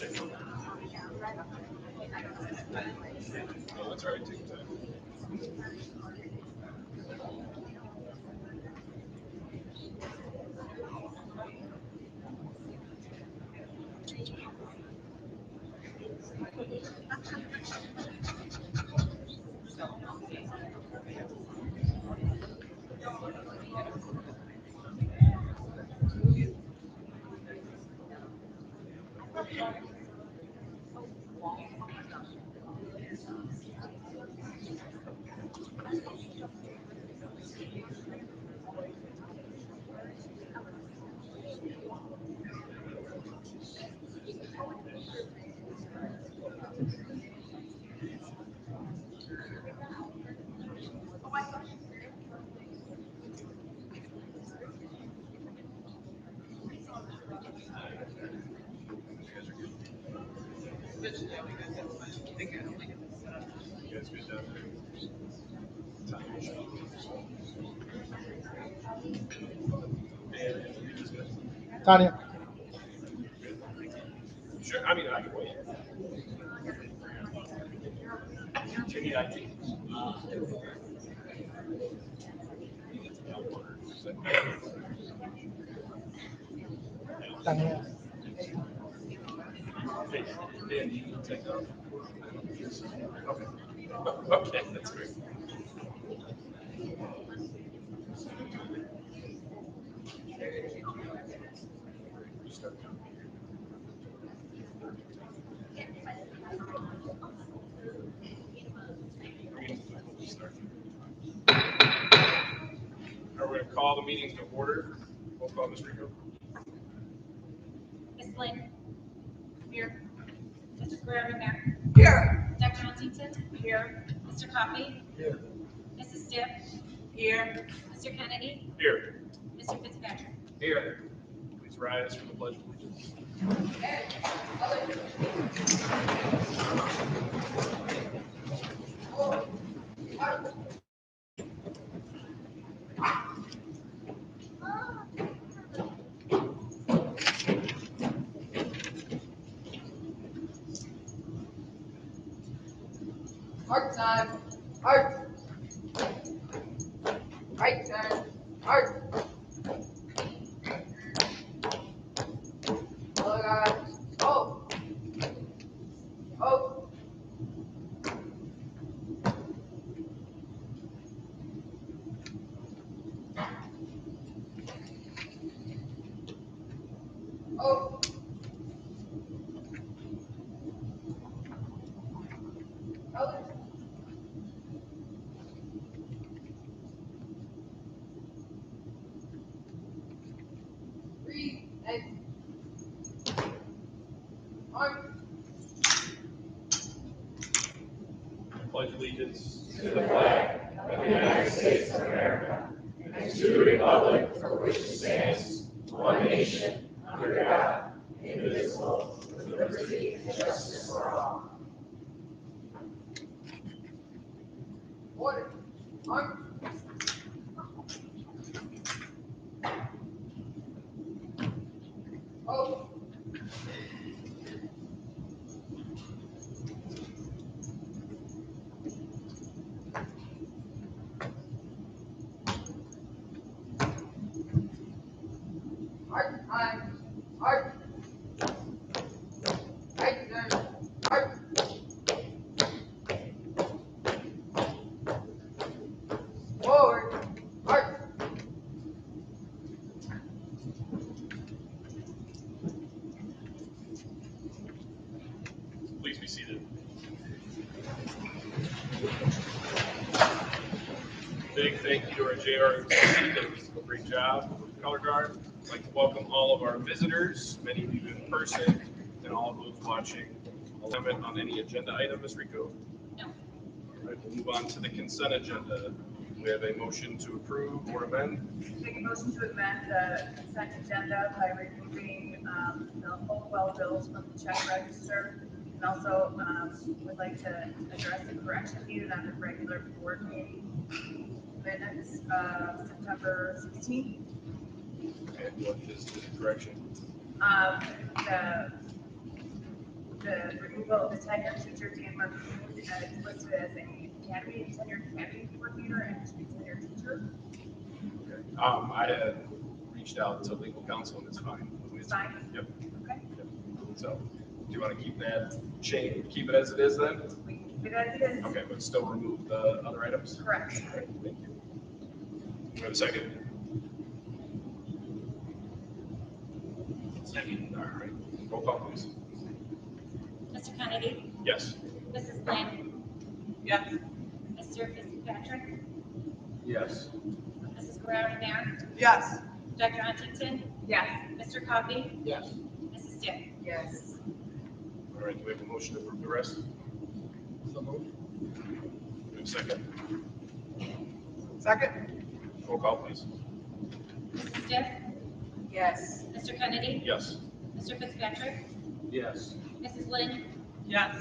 No, that's all right. Take your time. You guys are good. You guys good down there? Time machine. And you just good. Tanya. Sure. I mean, I can wait. JTHS. Tanya. Hey, Dan, do you need to take off? Okay. Okay, that's great. Start. Start. We're going to call the meeting to order. We'll call Ms. Rico. Ms. Lynn? Here. Mrs. Guerrero there. Here. Dr. Huntington? Here. Mr. Coffey? Here. Mrs. Stiff? Here. Mr. Kennedy? Here. Mr. Fitzpatrick? Here. Please rise for the pledge of allegiance. Art time. Art. Right turn. Art. Oh, God. Oh. Oh. Oh. Oh. Breathe. And art. Pledge allegiance To the flag of the United States of America and to the republic for which it stands, one nation, under God, indivisible, with liberty and justice for all. Order. Art. Oh. Art time. Art. Right turn. Art. Forward. Art. Please be seated. Big thank you to our JRMC. They did a great job with the color guard. I'd like to welcome all of our visitors, many of you in person, and all of those watching. I'll comment on any agenda item, Ms. Rico. No. All right, we'll move on to the consent agenda. We have a motion to approve or amend. Make a motion to amend the consent agenda by removing the Hopewell bills from the check register. And also would like to address the correction needed on the regular board meeting minutes of September 16th. Okay, what is the correction? The the removal of the tenured teacher Dan Marcoon listed as a tenured academy coordinator and tenured teacher. I had reached out to legal counsel and it's fine. It's fine? Yep. Okay. So, do you want to keep that change, keep it as it is then? We can keep it as it is. Okay, but still remove the other items? Correct. Okay, thank you. Do we have a second? Second, all right. Roll call, please. Mr. Kennedy? Yes. Mrs. Lynn? Yes. Mr. Fitzpatrick? Yes. Mrs. Brown Mayor? Yes. Dr. Huntington? Yes. Mr. Coffey? Yes. Mrs. Dick? Yes. All right, do we have a motion to approve the rest? So moved. Do we have a second? Second? Roll call, please. Mrs. Dick? Yes. Mr. Kennedy? Yes. Mr. Fitzpatrick? Yes. Mrs. Lynn? Yes.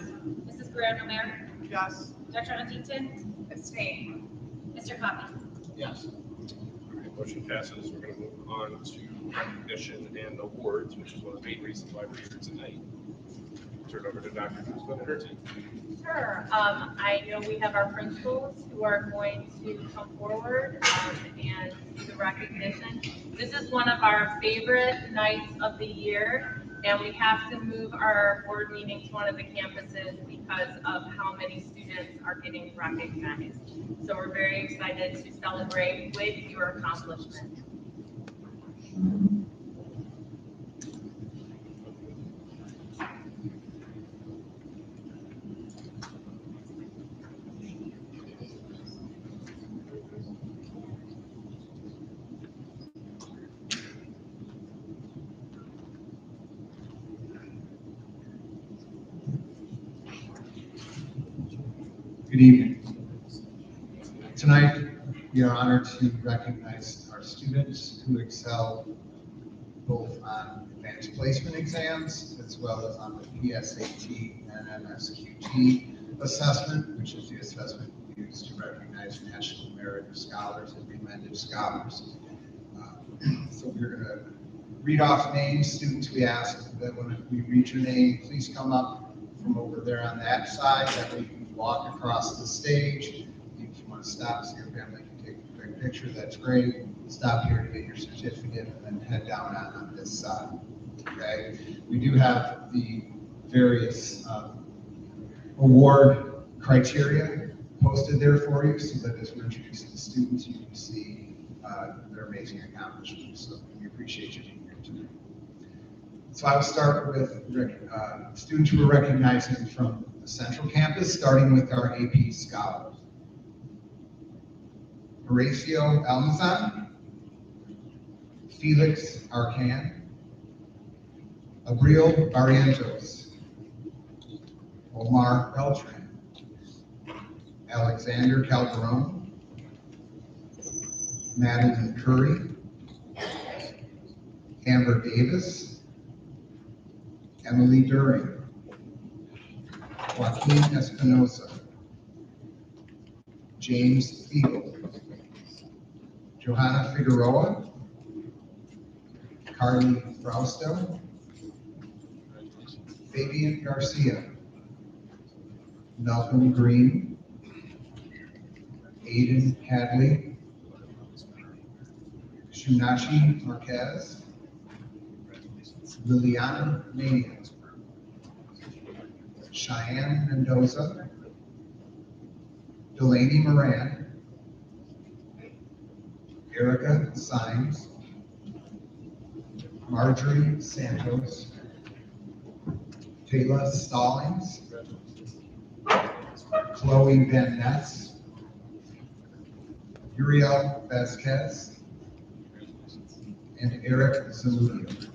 Mrs. Brown Mayor? Yes. Dr. Huntington? Abstain. Mr. Coffey? Yes. All right, motion passes. We're going to move on to recognition and awards, which is one of the main reasons why we're here tonight. Turn it over to Dr. Guzman and her team. Sure. I know we have our principals who are going to come forward and do the recognition. This is one of our favorite nights of the year, and we have to move our board meeting to one of the campuses because of how many students are getting recognized. So we're very excited to celebrate with your accomplishment. Good evening. Tonight, we are honored to recognize our students who excel both on advanced placement exams as well as on the PSAT and MSQT assessment, which is the assessment used to recognize national merit scholars and commended scholars. So we're going to read off names. Students, we ask that when we read your name, please come up from over there on that side, that way you can walk across the stage. If you want to stop so your family can take a quick picture, that's great. Stop here to get your certificate and then head down on this side. Okay? We do have the various award criteria posted there for you so that as we're introducing the students, you can see their amazing accomplishments. So we appreciate you being here tonight. So I will start with students who are recognizing from the Central Campus, starting with our AP scholars. Horacio Almazan, Felix Arcan, Abril Barrientos, Omar Beltran, Alexander Calderon, Madeline Curry, Amber Davis, Emily During, Joaquin Espinosa, James Fiegel, Johanna Figueroa, Carly Frausto, Fabian Garcia, Malcolm Green, Aiden Hadley, Shunashi Marquez, Liliana Mania, Cheyenne Mendoza, Delaney Moran, Erica Symes, Marjorie Santos, Taylor Stallings, Chloe Van Ness, Uriel Vasquez, and Eric Zamudio.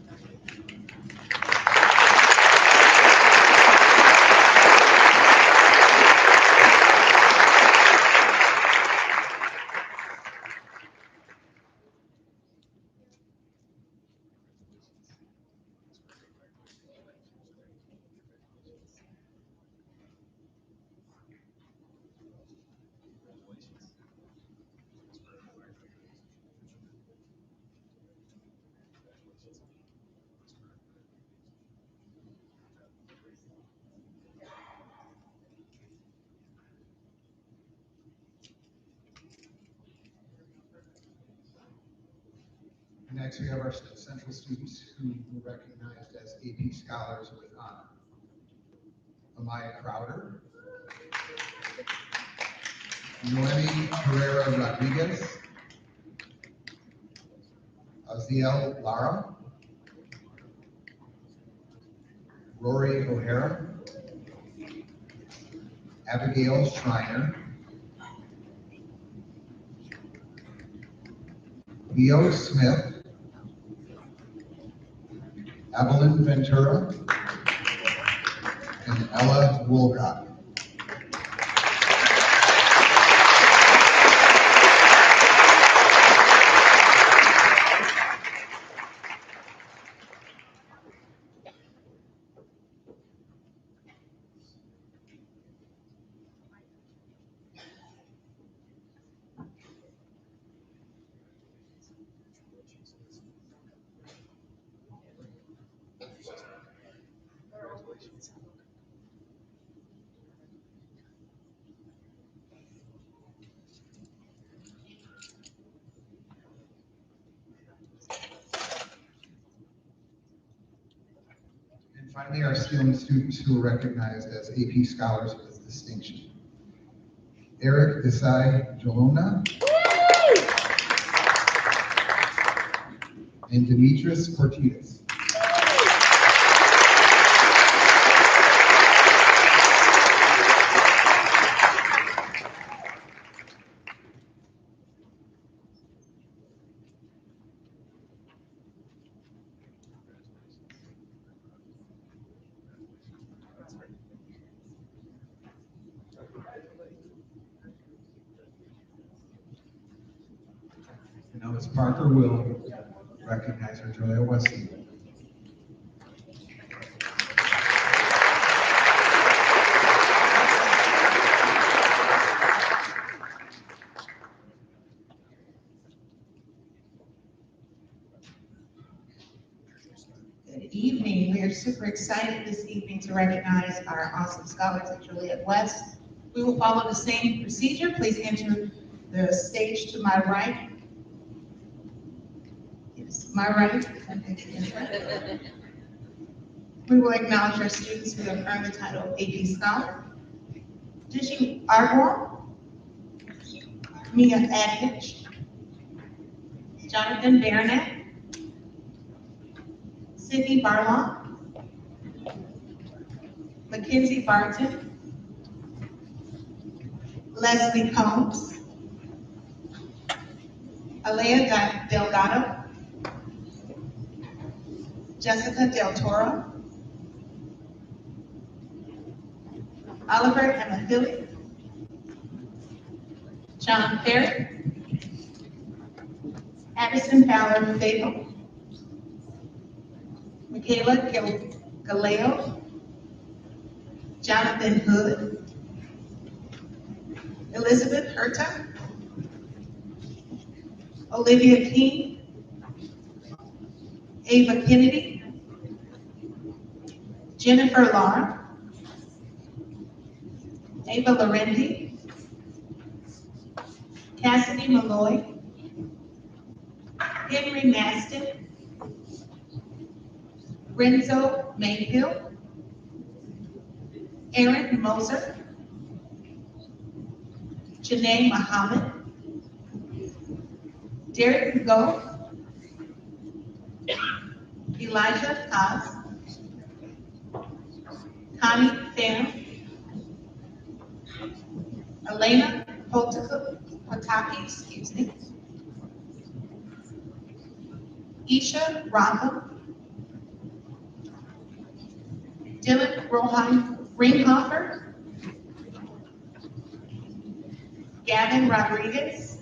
Next, we have our central students who were recognized as AP Scholars with Honor. Amaya Crowder, Noemi Herrera Rodriguez, Aziel Lara, Rory O'Hara, Abigail Schreiner, Leo Smith, Evelyn Ventura, and Ella Woolcock. And finally, our students who were recognized as AP Scholars with Distinction. Eric Desai Jolona and Demetris Cortinas. And now Ms. Parker will recognize our Julia Wesley. Good evening. We are super excited this evening to recognize our awesome scholars at Juliet West. We will follow the same procedure. Please enter the stage to my right. Yes, my right. We will acknowledge our students who have earned the title of AP Scholar. Dishi Argor, Mia Adhich, Jonathan Barnett, Sydney Barlow, Mackenzie Barton, Leslie Combs, Alea Delgado, Jessica Del Toro, Oliver Emma John Ferry, Addison Fowler Fable, Michaela Galeo, Jonathan Hood, Elizabeth Herta, Olivia King, Ava Kennedy, Jennifer Lara, Ava Lorendi, Cassidy Malloy, Henry Maston, Renzo Mayfield, Aaron Moser, Janae Muhammad, Derek Go, Elijah Haas, Connie Pham, Elena Potaki, Isha Rama, Dylan Ringhoffer, Gavin Rodriguez,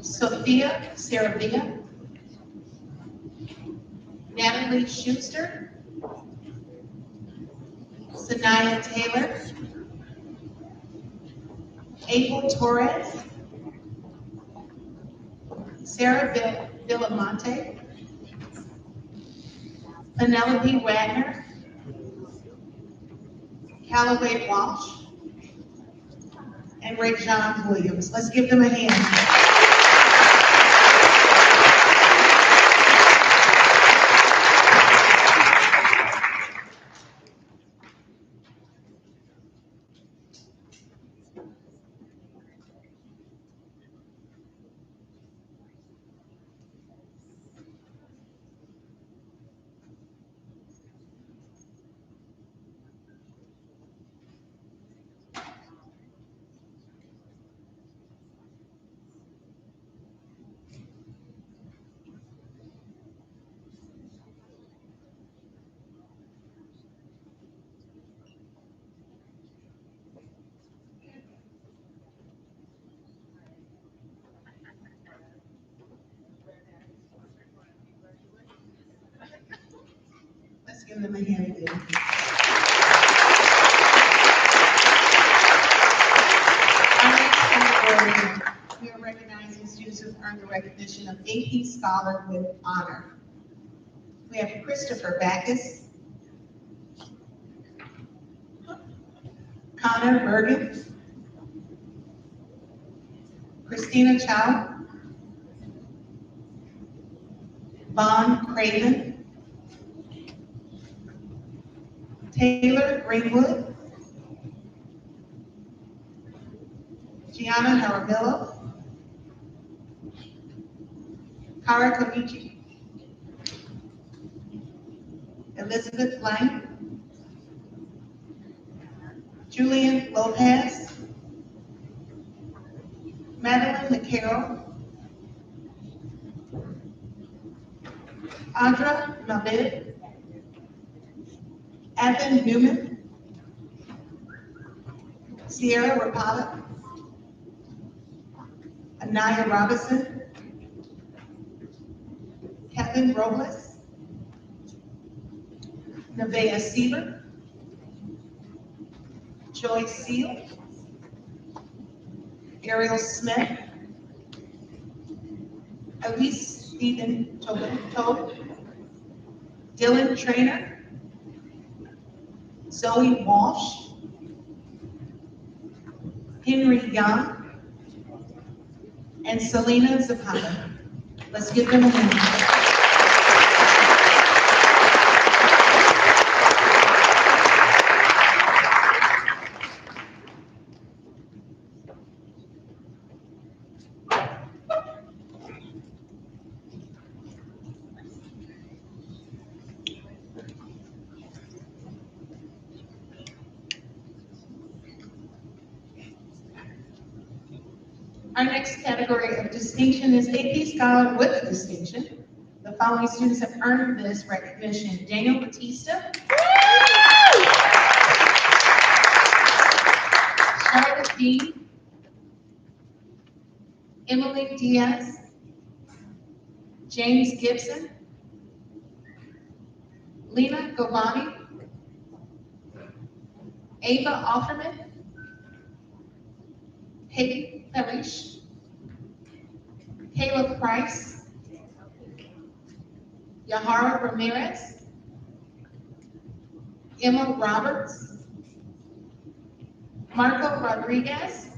Sophia Saravia, Natalie Schuster, Sanaya Taylor, Abel Torres, Sarah Villamonte, Penelope Wagner, Callaway Walsh, and Ray John Williams. Let's give them a hand. give them a hand there. Our next category, we are recognizing students who have earned the recognition of AP Scholar with Honor. We have Christopher Backus, Connor Bergen, Christina Chow, Vaughn Craven, Taylor Greenwood, Gianna Jaramillo, Kara Kamichi, Elizabeth Lang, Julian Lopez, Madeline McCarroll, Audra Mabed, Evan Newman, Sierra Rapala, Anaya Robinson, Kevin Robles, Nevaeh Seaver, Joyce Seal, Ariel Smith, Elise Stephen Toad, Dylan Trainer, Zoe Walsh, Henry Young, and Selena Zapata. Let's give them a hand. Our next category of distinction is AP Scholar with Distinction. The following students have earned this recognition: Daniel Batista, Charlotte Dean, Emily Diaz, James Gibson, Lena Govani, Ava Offerman, Peggy Parrish, Caleb Price, Yahara Ramirez, Emma Roberts, Marco Rodriguez,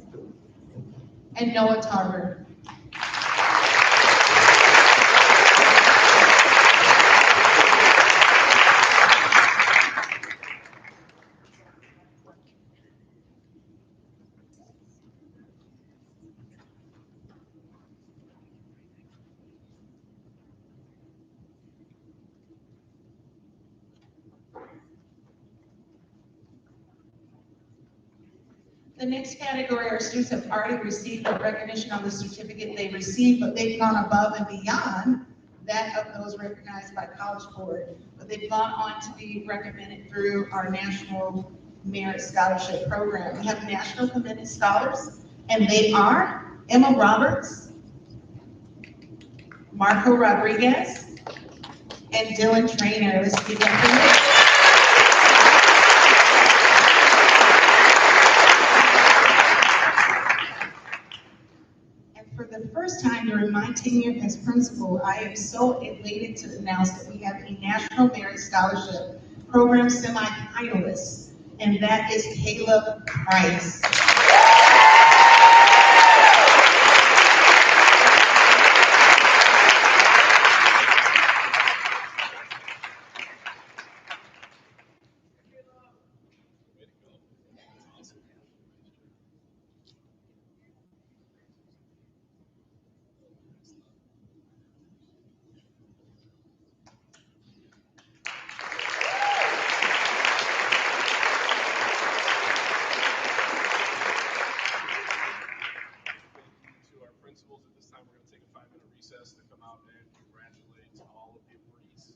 and Noah Tarver. The next category are students have already received the recognition on the certificate they received, but they've gone above and beyond that of those recognized by College Board. But they've gone on to be recommended through our National Merit Scholarship Program. We have National Committed Scholars, and they are Emma Roberts, Marco Rodriguez, and Dylan Trainer. Let's give them a hand. For the first time during my tenure as principal, I am so elated to announce that we have a National Merit Scholarship Program semi-finalist, and that is Caleb Price. To our principals, at this time, we're going to take a 5-minute recess to come out and congratulate all of the awardees.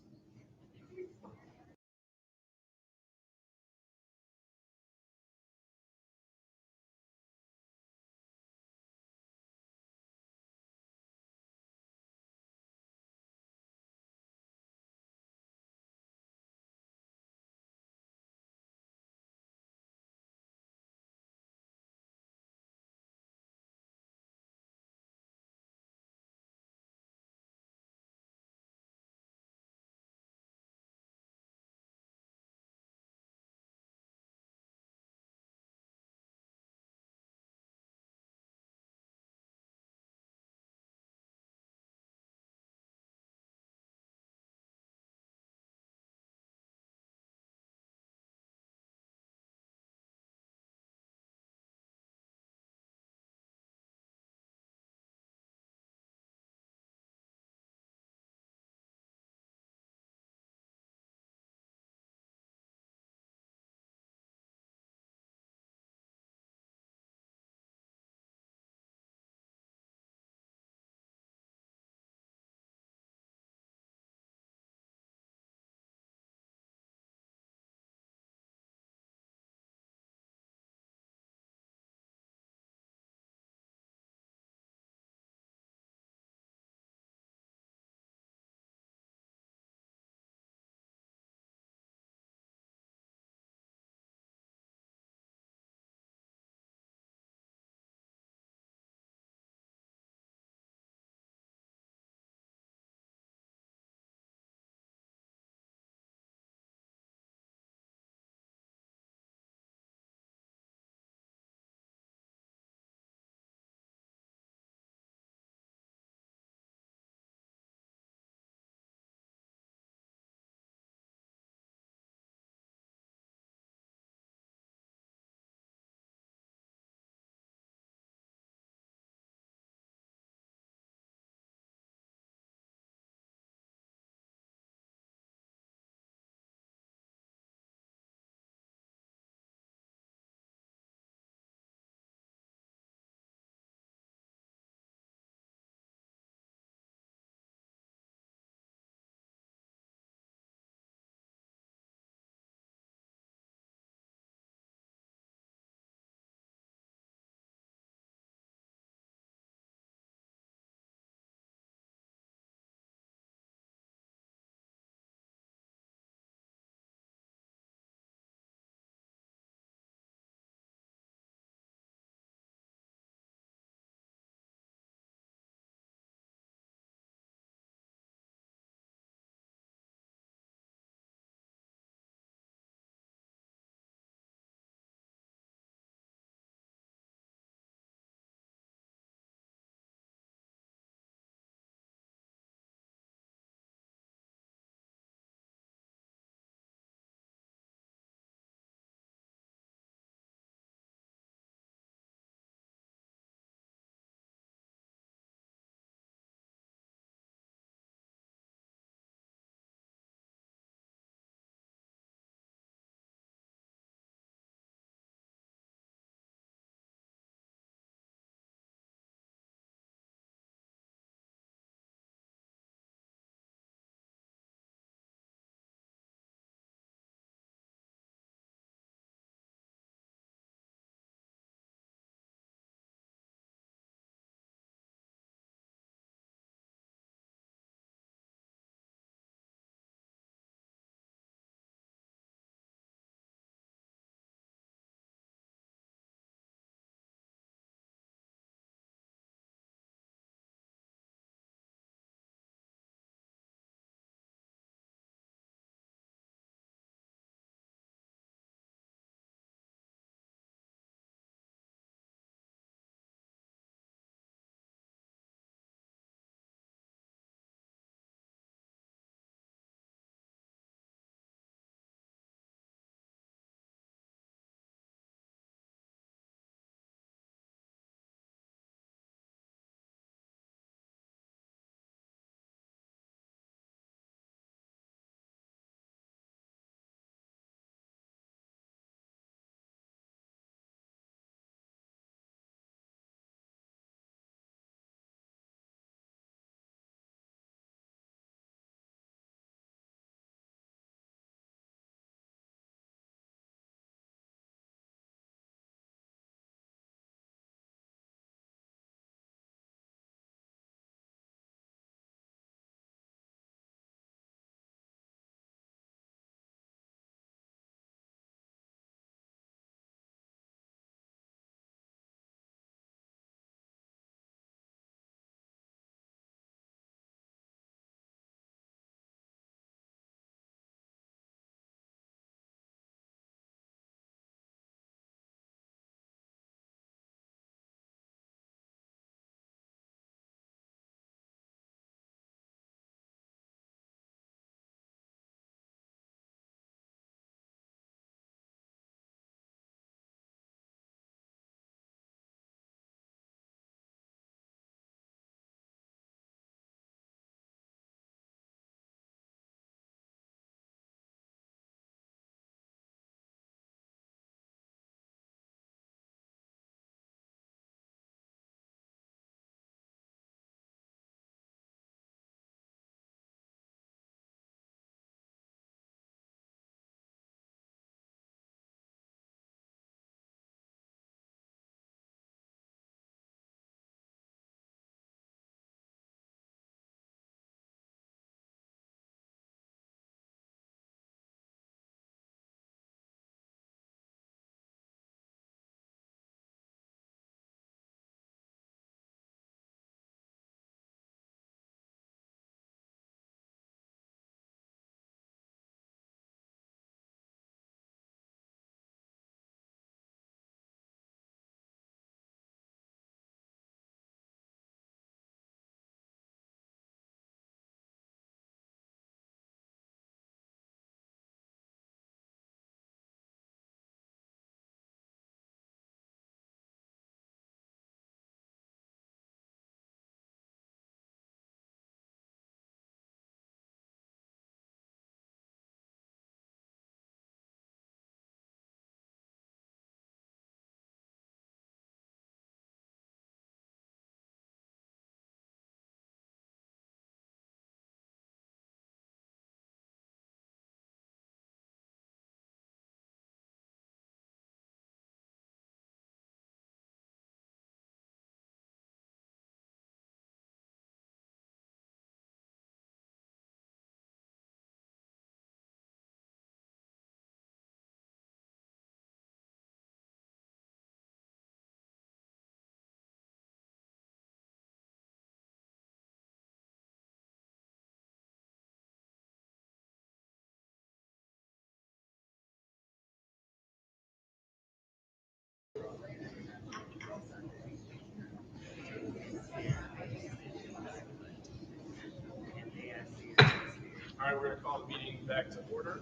All right, we're going to call the meeting back to order.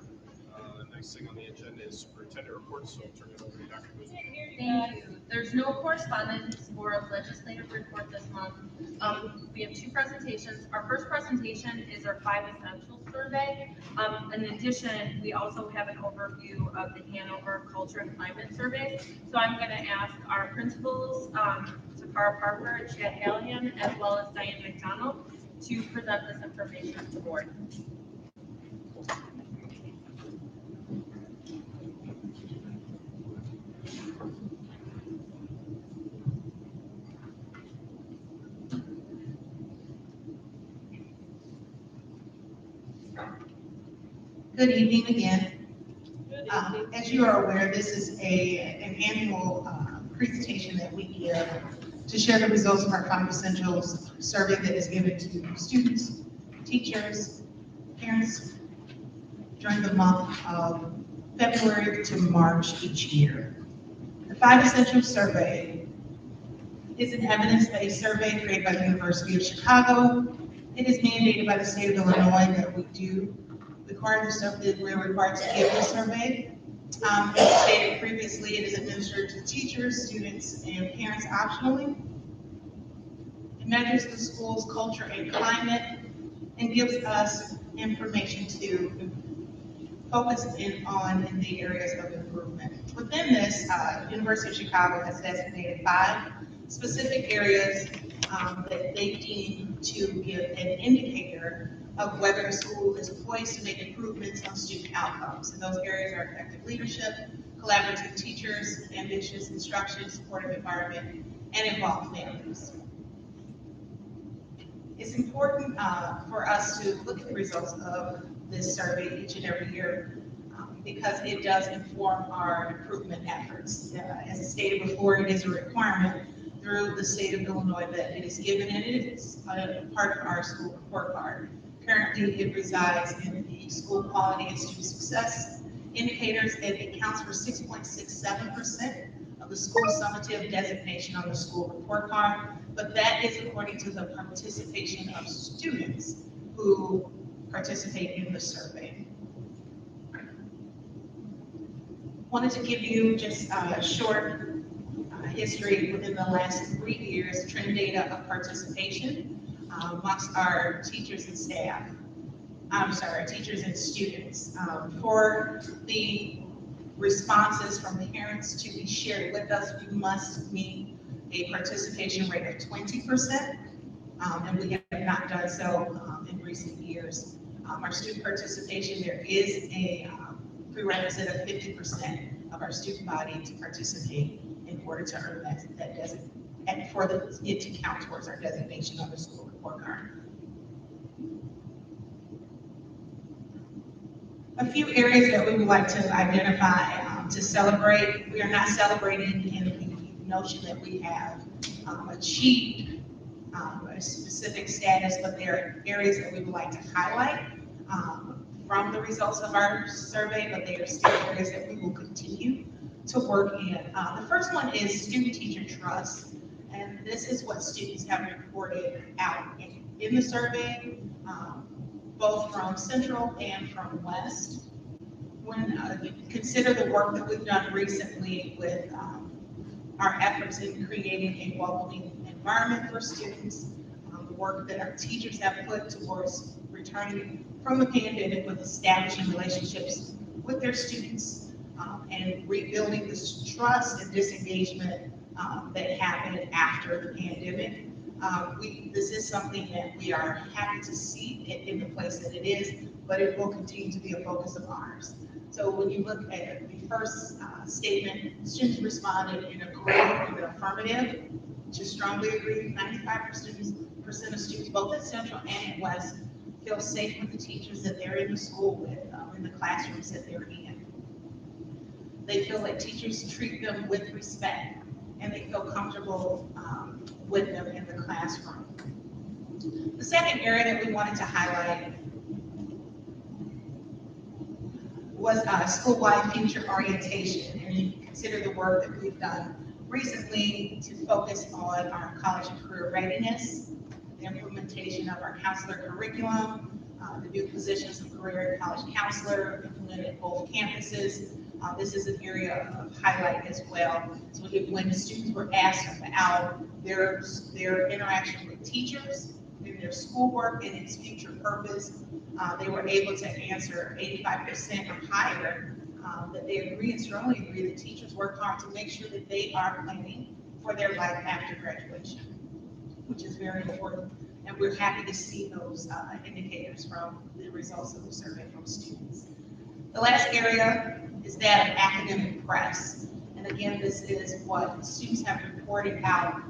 The next thing on the agenda is superintendent reports, so I'll turn it over to Dr. Booth. Thank you. There's no correspondence or legislative report this month. We have two presentations. Our first presentation is our 5 essentials survey. In addition, we also have an overview of the Hanover Culture and Climate Survey. So I'm going to ask our principals, Takara Parker, Chad Hallian, as well as Diane McDonald, to present this information to the board. Good evening again. As you are aware, this is an annual presentation that we give to share the results of our 5 essentials survey that is given to students, teachers, parents during the month of February to March each year. The 5 essentials survey is an evidence-based survey created by the University of Chicago. It is mandated by the state of Illinois that we do require the survey, we're required to give the survey. As stated previously, it is administered to teachers, students, and parents optionally. It measures the school's culture and climate and gives us information to focus in the areas of improvement. Within this, University of Chicago has designated 5 specific areas that they deem to give an indicator of whether a school is poised to make improvements on student outcomes. And those areas are effective leadership, collaborative teachers, ambitious instruction, supportive environment, and involved families. It's important for us to look at the results of this survey each and every year because it does inform our improvement efforts. As stated before, it is a requirement through the state of Illinois that it is given, and it is part of our school report card. Currently, it resides in the school quality and student success indicators, and it accounts for 6.67% of the school summative designation on the school report card, but that is according to the participation of students who participate in the survey. Wanted to give you just a short history within the last 3 years, trend data of participation amongst our teachers and staff. Teachers and students. For the responses from parents to be shared with us, we must meet a participation rate of 20%, and we have not done so in recent years. Our student participation, there is a prerequisite of 50% of our student body to participate in order to earn that designation, and for it to count towards our designation on the school report card. A few areas that we would like to identify to celebrate. We are not celebrating in the notion that we have achieved a specific status, but there are areas that we would like to highlight from the results of our survey, but they are still areas that we will continue to work in. The first one is student-teacher trust, and this is what students have reported out in the survey, both from Central and from West. When you consider the work that we've done recently with our efforts in creating a welcoming environment for students, the work that our teachers have put towards returning from the pandemic with establishing relationships with their students and rebuilding this trust and disengagement that happened after the pandemic. This is something that we are happy to see in the place that it is, but it will continue to be a focus of ours. So when you look at the first statement, students responded in agreeing with an affirmative to strongly agree. 95% of students, both at Central and at West, feel safe with the teachers that they're in the school with, in the classrooms that they're in. They feel like teachers treat them with respect, and they feel comfortable with them in the classroom. The second area that we wanted to highlight was school-wide future orientation, and you consider the work that we've done recently to focus on our college and career readiness, the implementation of our counselor curriculum, the new positions of career and college counselor implemented at both campuses. This is an area of highlight as well. So when students were asked about their interaction with teachers, in their schoolwork and its future purpose, they were able to answer 85% or higher that they agree and strongly agree that teachers work hard to make sure that they are planning for their life after graduation, which is very important. And we're happy to see those indicators from the results of the survey from students. The last area is that of academic press. And again, this is what students have reported out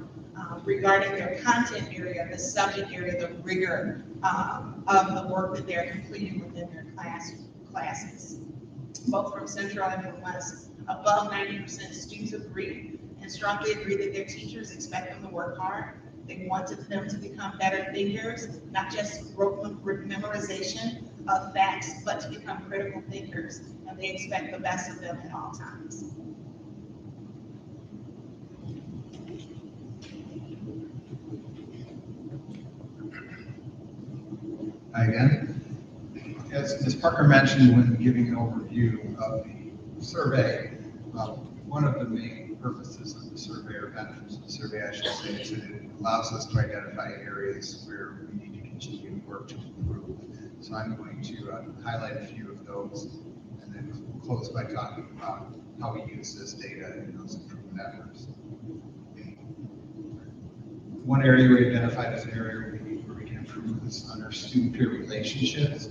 regarding their content area, the subject area, the rigor of the work that they're completing within their classes, both from Central and from West. Above 90% students agree and strongly agree that their teachers expect them to work hard. They wanted them to become better thinkers, not just rote memorization of facts, but to become critical thinkers. And they expect the best of them at all times. Hi again. As Parker mentioned when giving an overview of the survey, one of the main purposes of the survey, or benefits of the survey, I should say, is that it allows us to identify areas where we need to continue to work to improve. So I'm going to highlight a few of those, and then we'll close by talking about how we use this data in those improvement efforts. One area we identified as an area where we can improve is on our student-peer relationships.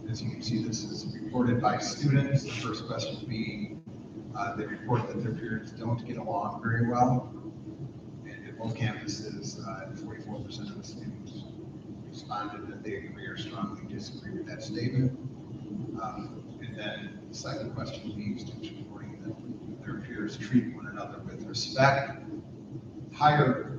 As you can see, this is reported by students. The first question being, they report that their peers don't get along very well. And at both campuses, 44% of the students responded that they agree or strongly disagree with that statement. And then the second question being students reporting that their peers treat one another with respect. Higher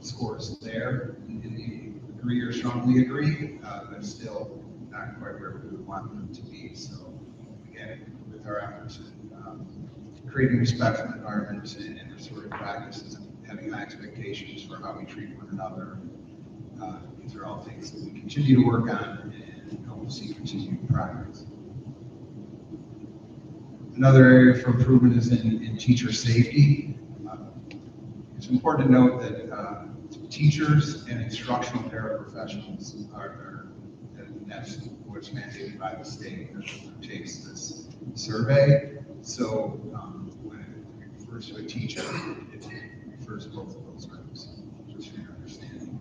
scores there in the agree or strongly agree, but still not quite where we would want them to be. So again, with our efforts in creating respectful environments and restorative practices and having high expectations for how we treat one another, these are all things that we continue to work on and hope to see continued progress. Another area for improvement is in teacher safety. It's important to note that teachers and instructional paraprofessionals and that's what's mandated by the state that takes this survey. So when it refers to a teacher, it refers to both of those groups, just for your understanding.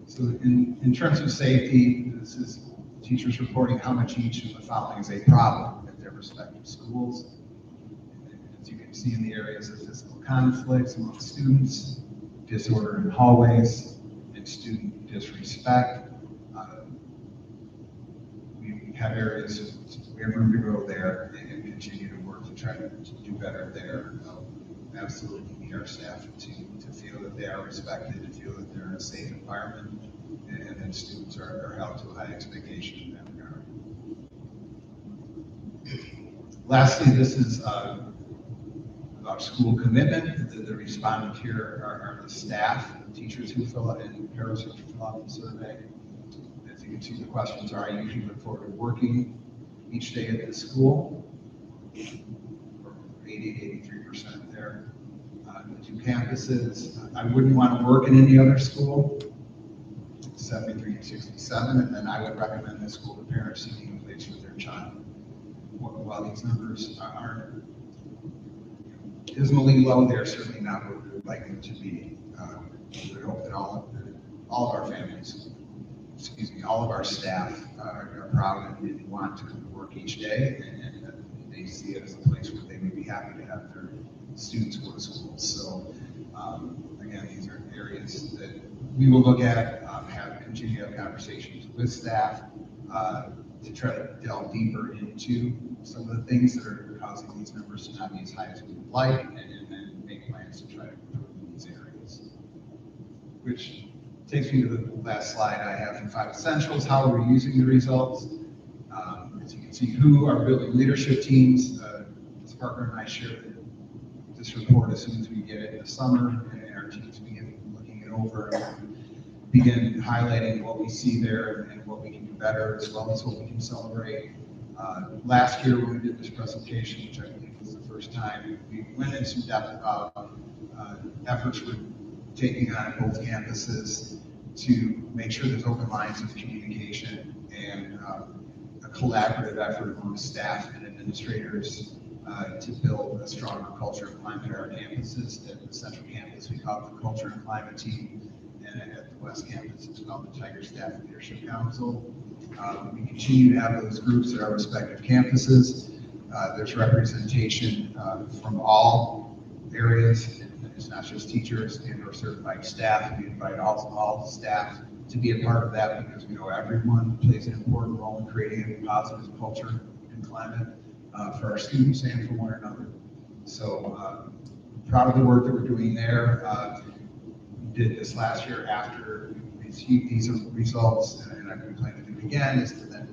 So in terms of safety, this is teachers reporting how much each of the following is a problem at their respective schools. As you can see in the areas of physical conflicts among students, disorder in hallways, and student disrespect. We have areas, we have room to grow there and continue to work to try to do better there. Absolutely need our staff to feel that they are respected, to feel that they're in a safe environment, and then students are held to a high expectation in that regard. Lastly, this is about school commitment. The respondent here are the staff, teachers who fill out and parents who fill out the survey. As you can see, the questions are, I usually look forward to working each day at the school. 83% there. The two campuses, I wouldn't want to work in any other school. 73 to 67, and then I would recommend this school to parents seeking a place for their child. While these numbers aren't dismally low, they're certainly not where we would like them to be. We would hope that all of our families, all of our staff are proud and want to come to work each day, and they see it as a place where they would be happy to have their students go to school. So again, these are areas that we will look at, continue to have conversations with staff to try to delve deeper into some of the things that are causing these numbers to not be as high as we would like, and then make plans to try to improve in these areas. Which takes me to the last slide I have from 5 Essentials. How are we using the results? As you can see, who are building leadership teams. Ms. Parker and I shared this report as soon as we get it in the summer, and our teams begin looking it over. begin highlighting what we see there and what we can do better, as well as what we can celebrate. Last year, when we did this presentation, which I believe was the first time, we went in some depth about efforts we're taking on both campuses to make sure there's open lines of communication and a collaborative effort among staff and administrators to build a stronger culture of climate at our campuses. At the Central Campus, we call it the Culture and Climate Team, and at the West Campus, it's called the Tiger Staff Leadership Council. We continue to have those groups at our respective campuses. There's representation from all areas. It's not just teachers and or certified staff. We invite all staff to be a part of that because we know everyone plays an important role in creating a positive culture and climate for our students and for one another. So proud of the work that we're doing there. We did this last year after we received these results, and I plan to do it again, is to then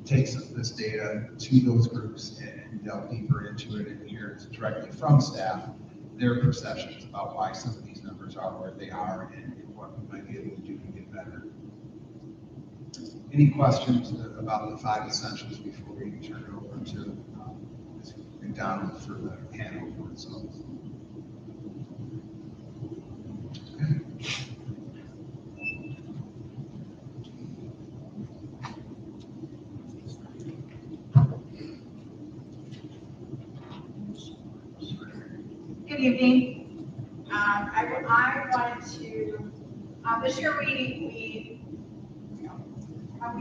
take some of this data to those groups and delve deeper into it and hear directly from staff their perceptions about why some of these numbers are where they are and what we might be able to do to get better. Any questions about the 5 essentials before we turn it over to Ms. McDonald for the handover results? Okay. Good evening. I wanted to, this year we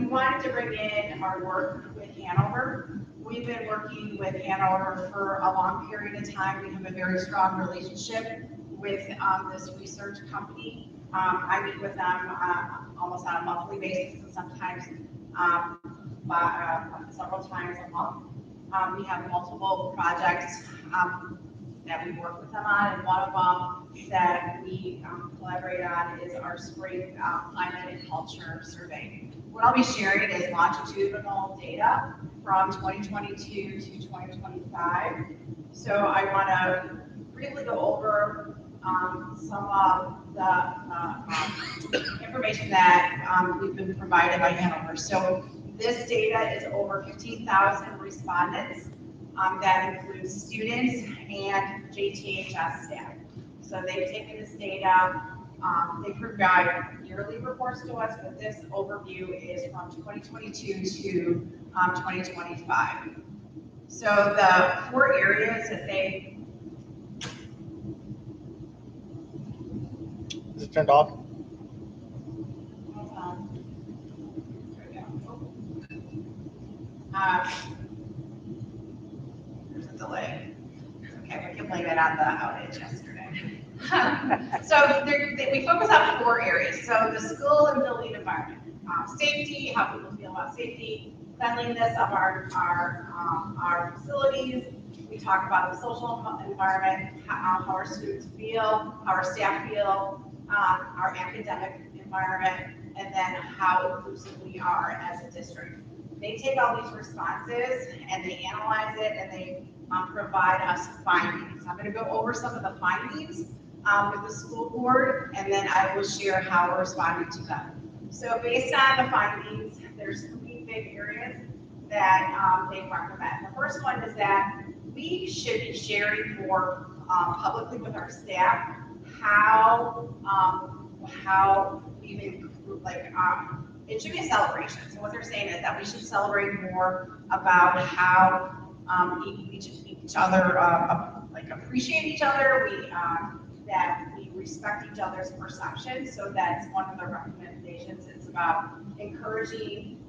wanted to bring in our work with Hanover. We've been working with Hanover for a long period of time. We have a very strong relationship with this research company. I meet with them almost on a monthly basis and sometimes several times a month. We have multiple projects that we work with them on, and one of them that we collaborate on is our spring climate and culture survey. What I'll be sharing is longitudinal data from 2022 to 2025. So I want to briefly go over some of the information that we've been provided by Hanover. So this data is over 15,000 respondents. That includes students and JTHS staff. So they've taken this data, they provide yearly reports to us, but this overview is from 2022 to 2025. So the 4 areas that they... Is it turned off? There's a delay. Okay, we can blame it on the outage yesterday. So we focus on 4 areas. So the school and building environment, safety, how people feel about safety, cleanliness of our facilities. We talk about the social environment, how our students feel, how our staff feel, our academic environment, and then how inclusive we are as a district. They take all these responses and they analyze it and they provide us findings. I'm going to go over some of the findings with the school board, and then I will share how we're responding to them. So based on the findings, there's 3 big areas that they recommend. The first one is that we should be sharing more publicly with our staff how we've improved, it should be a celebration. So what they're saying is that we should celebrate more about how each other appreciate each other. That we respect each other's perception. So that's one of the recommendations. It's about encouraging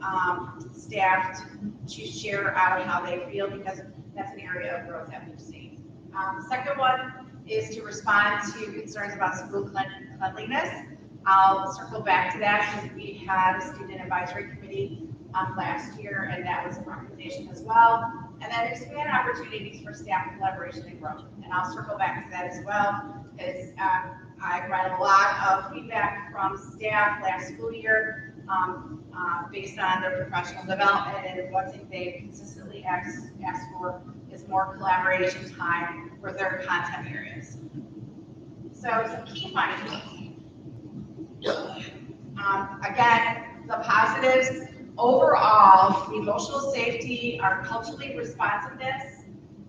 staff to share out how they feel, because that's an area of growth that we've seen. The second one is to respond to concerns about school cleanliness. I'll circle back to that because we had a student advisory committee last year, and that was a recommendation as well. And then expand opportunities for staff collaboration and growth. And I'll circle back to that as well, because I read a lot of feedback from staff last school year based on their professional development, and one thing they consistently asked for is more collaboration time for their content areas. So some key findings. Again, the positives, overall, emotional safety, our culturally responsiveness,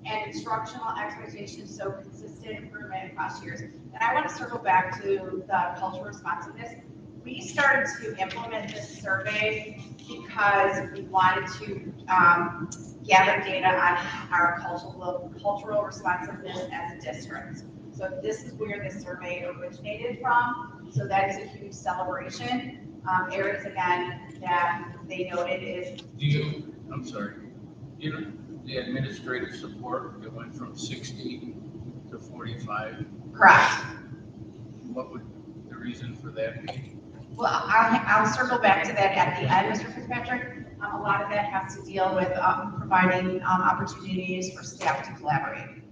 and instructional expectations, so consistent improvement across years. And I want to circle back to the cultural responsiveness. We started to implement this survey because we wanted to gather data on our cultural responsiveness as a district. So this is where this survey originated from. So that is a huge celebration. Areas again that they noted is. I'm sorry, the administrative support, it went from 60 to 45. Correct. What would the reason for that be? Well, I'll circle back to that at the end, Mr. Fitzpatrick. A lot of that has to deal with providing opportunities for staff to collaborate.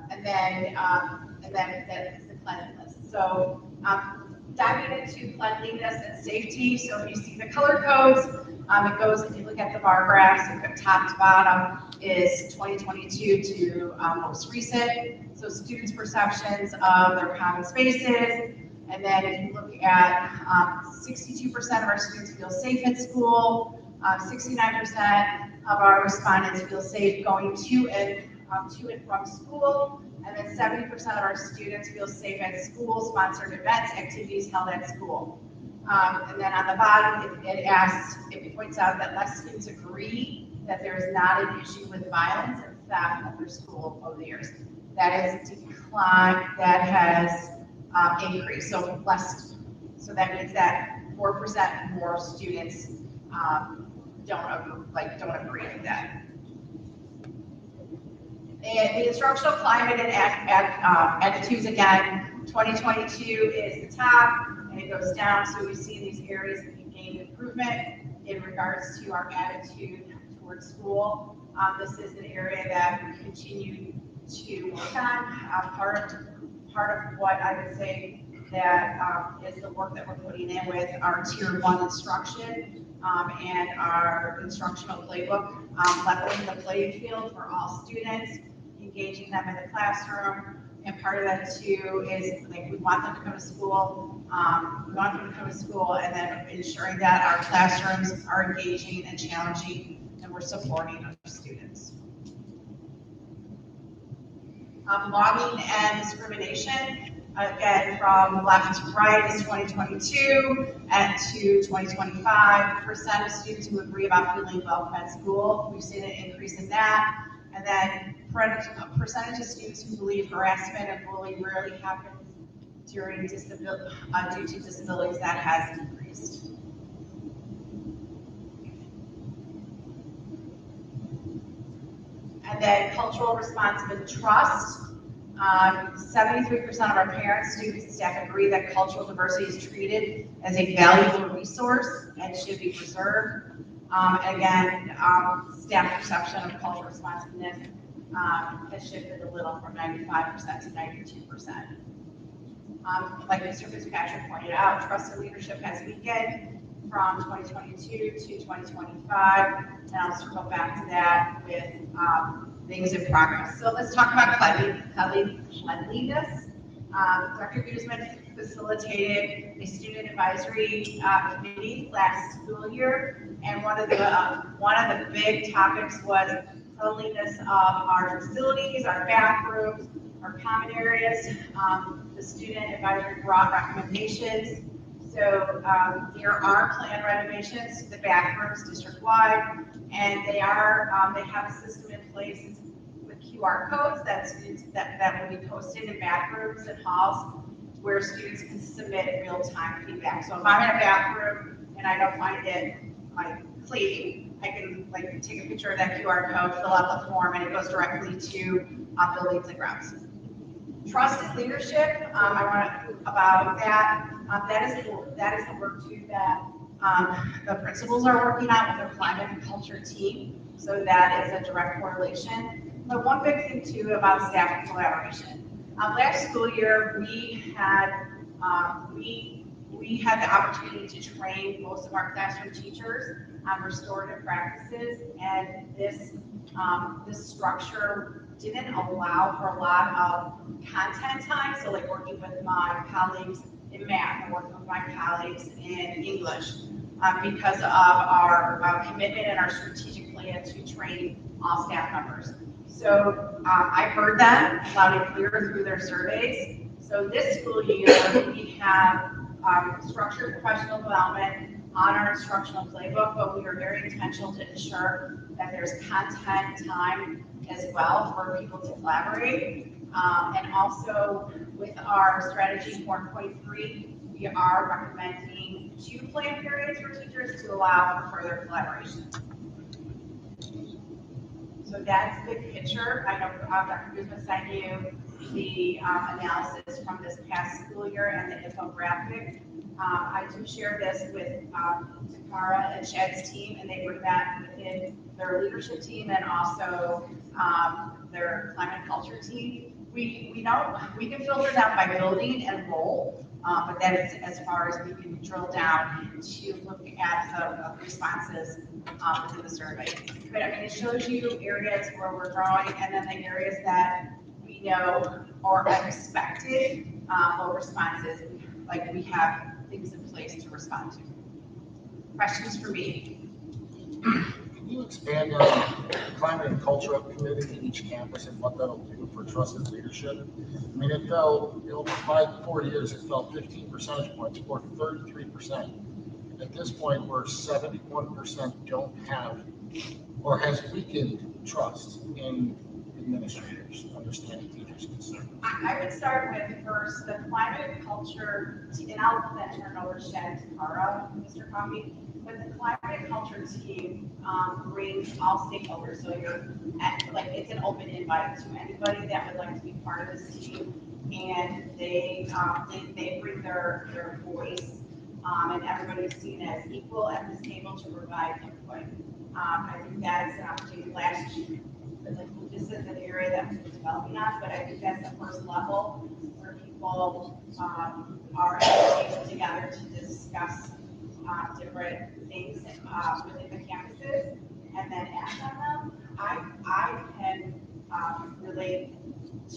And then that is the cleanliness. So diving into cleanliness and safety. So if you see the color codes, it goes, if you look at the bar graphs, top to bottom is 2022 to most recent. So students' perceptions of their common spaces. And then if you look at 62% of our students feel safe at school, 69% of our respondents feel safe going to and from school, and then 70% of our students feel safe at school-sponsored events, activities held at school. And then on the bottom, it points out that less students agree that there is not an issue with violence and theft at their school over the years. That has declined, that has increased, so less. So that means that 4% more students don't agree with that. And the instructional climate and attitudes, again, 2022 is the top, and it goes down. So we see these areas that we gained improvement in regards to our attitude towards school. This is an area that we continue to work on. Part of what I would say that is the work that we're putting in with our Tier 1 instruction and our instructional playbook, leveling the playing field for all students, engaging them in the classroom. And part of that too is like we want them to come to school. And then ensuring that our classrooms are engaging and challenging, and we're supporting our students. Logging and discrimination, again, from left to right is 2022 and to 2025. % of students who agree about feeling welcome at school, we've seen an increase in that. And then percentage of students who believe harassment and bullying rarely happens due to disabilities, that has decreased. And then cultural responsive and trust. 73% of our parents, students, and staff agree that cultural diversity is treated as a valuable resource and should be preserved. Again, staff perception of cultural responsiveness has shifted a little from 95% to 92%. Like Mr. Fitzpatrick pointed out, trust and leadership has weakened from 2022 to 2025, and I'll circle back to that with things in progress. So let's talk about cleanliness. Dr. Guzman facilitated a student advisory committee last school year, and one of the big topics was cleanliness of our facilities, our bathrooms, our common areas. The student advisory brought recommendations. So there are planned renovations to the bathrooms district-wide, and they have a system in place with QR codes that will be posted in bathrooms and halls where students can submit real-time feedback. So if I'm in a bathroom and I don't find it clean, I can take a picture of that QR code, fill out the form, and it goes directly to buildings and grounds. Trust and leadership, I want to about that. That is the work too that the principals are working on with their climate and culture team. So that is a direct correlation. But one big thing too about staff collaboration. Last school year, we had the opportunity to train most of our classroom teachers on restorative practices, and this structure didn't allow for a lot of content time. So like working with my colleagues in math and working with my colleagues in English because of our commitment and our strategic plan to train all staff members. So I heard that loud and clear through their surveys. So this school year, we have structured professional development on our instructional playbook, but we are very intentional to ensure that there's content time as well for people to collaborate. And also with our strategy 4.3, we are recommending 2 plan periods for teachers to allow for further collaboration. So that's the picture. I know Dr. Guzman sent you the analysis from this past school year and the infographic. I do share this with Takara and Chad's team, and they bring that within their leadership team and also their climate culture team. We know we can filter down by building and role, but that is as far as we can drill down to look at the responses to the survey. But I mean, it shows you areas where we're growing, and then the areas that we know are expected low responses, like we have things in place to respond to. Questions for me? Can you expand on the climate and culture committee at each campus and what that'll do for trusted leadership? I mean, it fell, over 4 years, it fell 15 percentage points or 33%. At this point, where 71% don't have or has weakened trust in administrators, understanding teachers' concerns. I would start with first the climate and culture, and I'll then turn over to Chad and Takara, Mr. Coffey. But the climate and culture team brings all stakeholders. So you're like it's an open invite to anybody that would like to be part of this team, and they bring their voice, and everybody's seen as equal at this table to provide input. I think that's an opportunity last year. This is an area that we're developing on, but I think that's the first level where people are engaged together to discuss different things within the campuses and then act on them. I can relate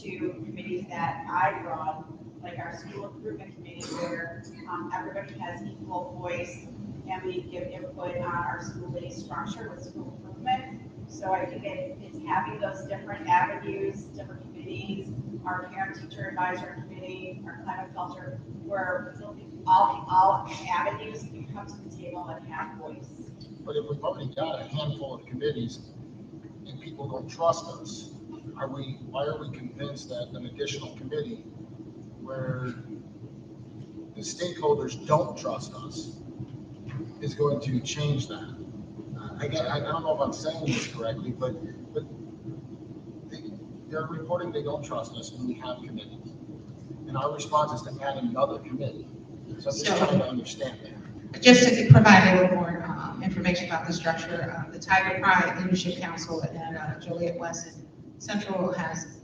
to committees that I run, like our school improvement committee, where everybody has equal voice and we give input on our school day structure with school improvement. So I think it's having those different avenues, different committees, our parent-teacher advisory committee, our climate culture, where all avenues can come to the table and have voice. But if we've already got a handful of committees and people don't trust us, why are we convinced that an additional committee where the stakeholders don't trust us is going to change that? I don't know if I'm saying this correctly, but they're reporting they don't trust us when we have committees. And our response is to add another committee. So I'm just trying to understand that. Just to provide a little more information about the structure, the Tiger Pride Leadership Council at Joliet West and Central has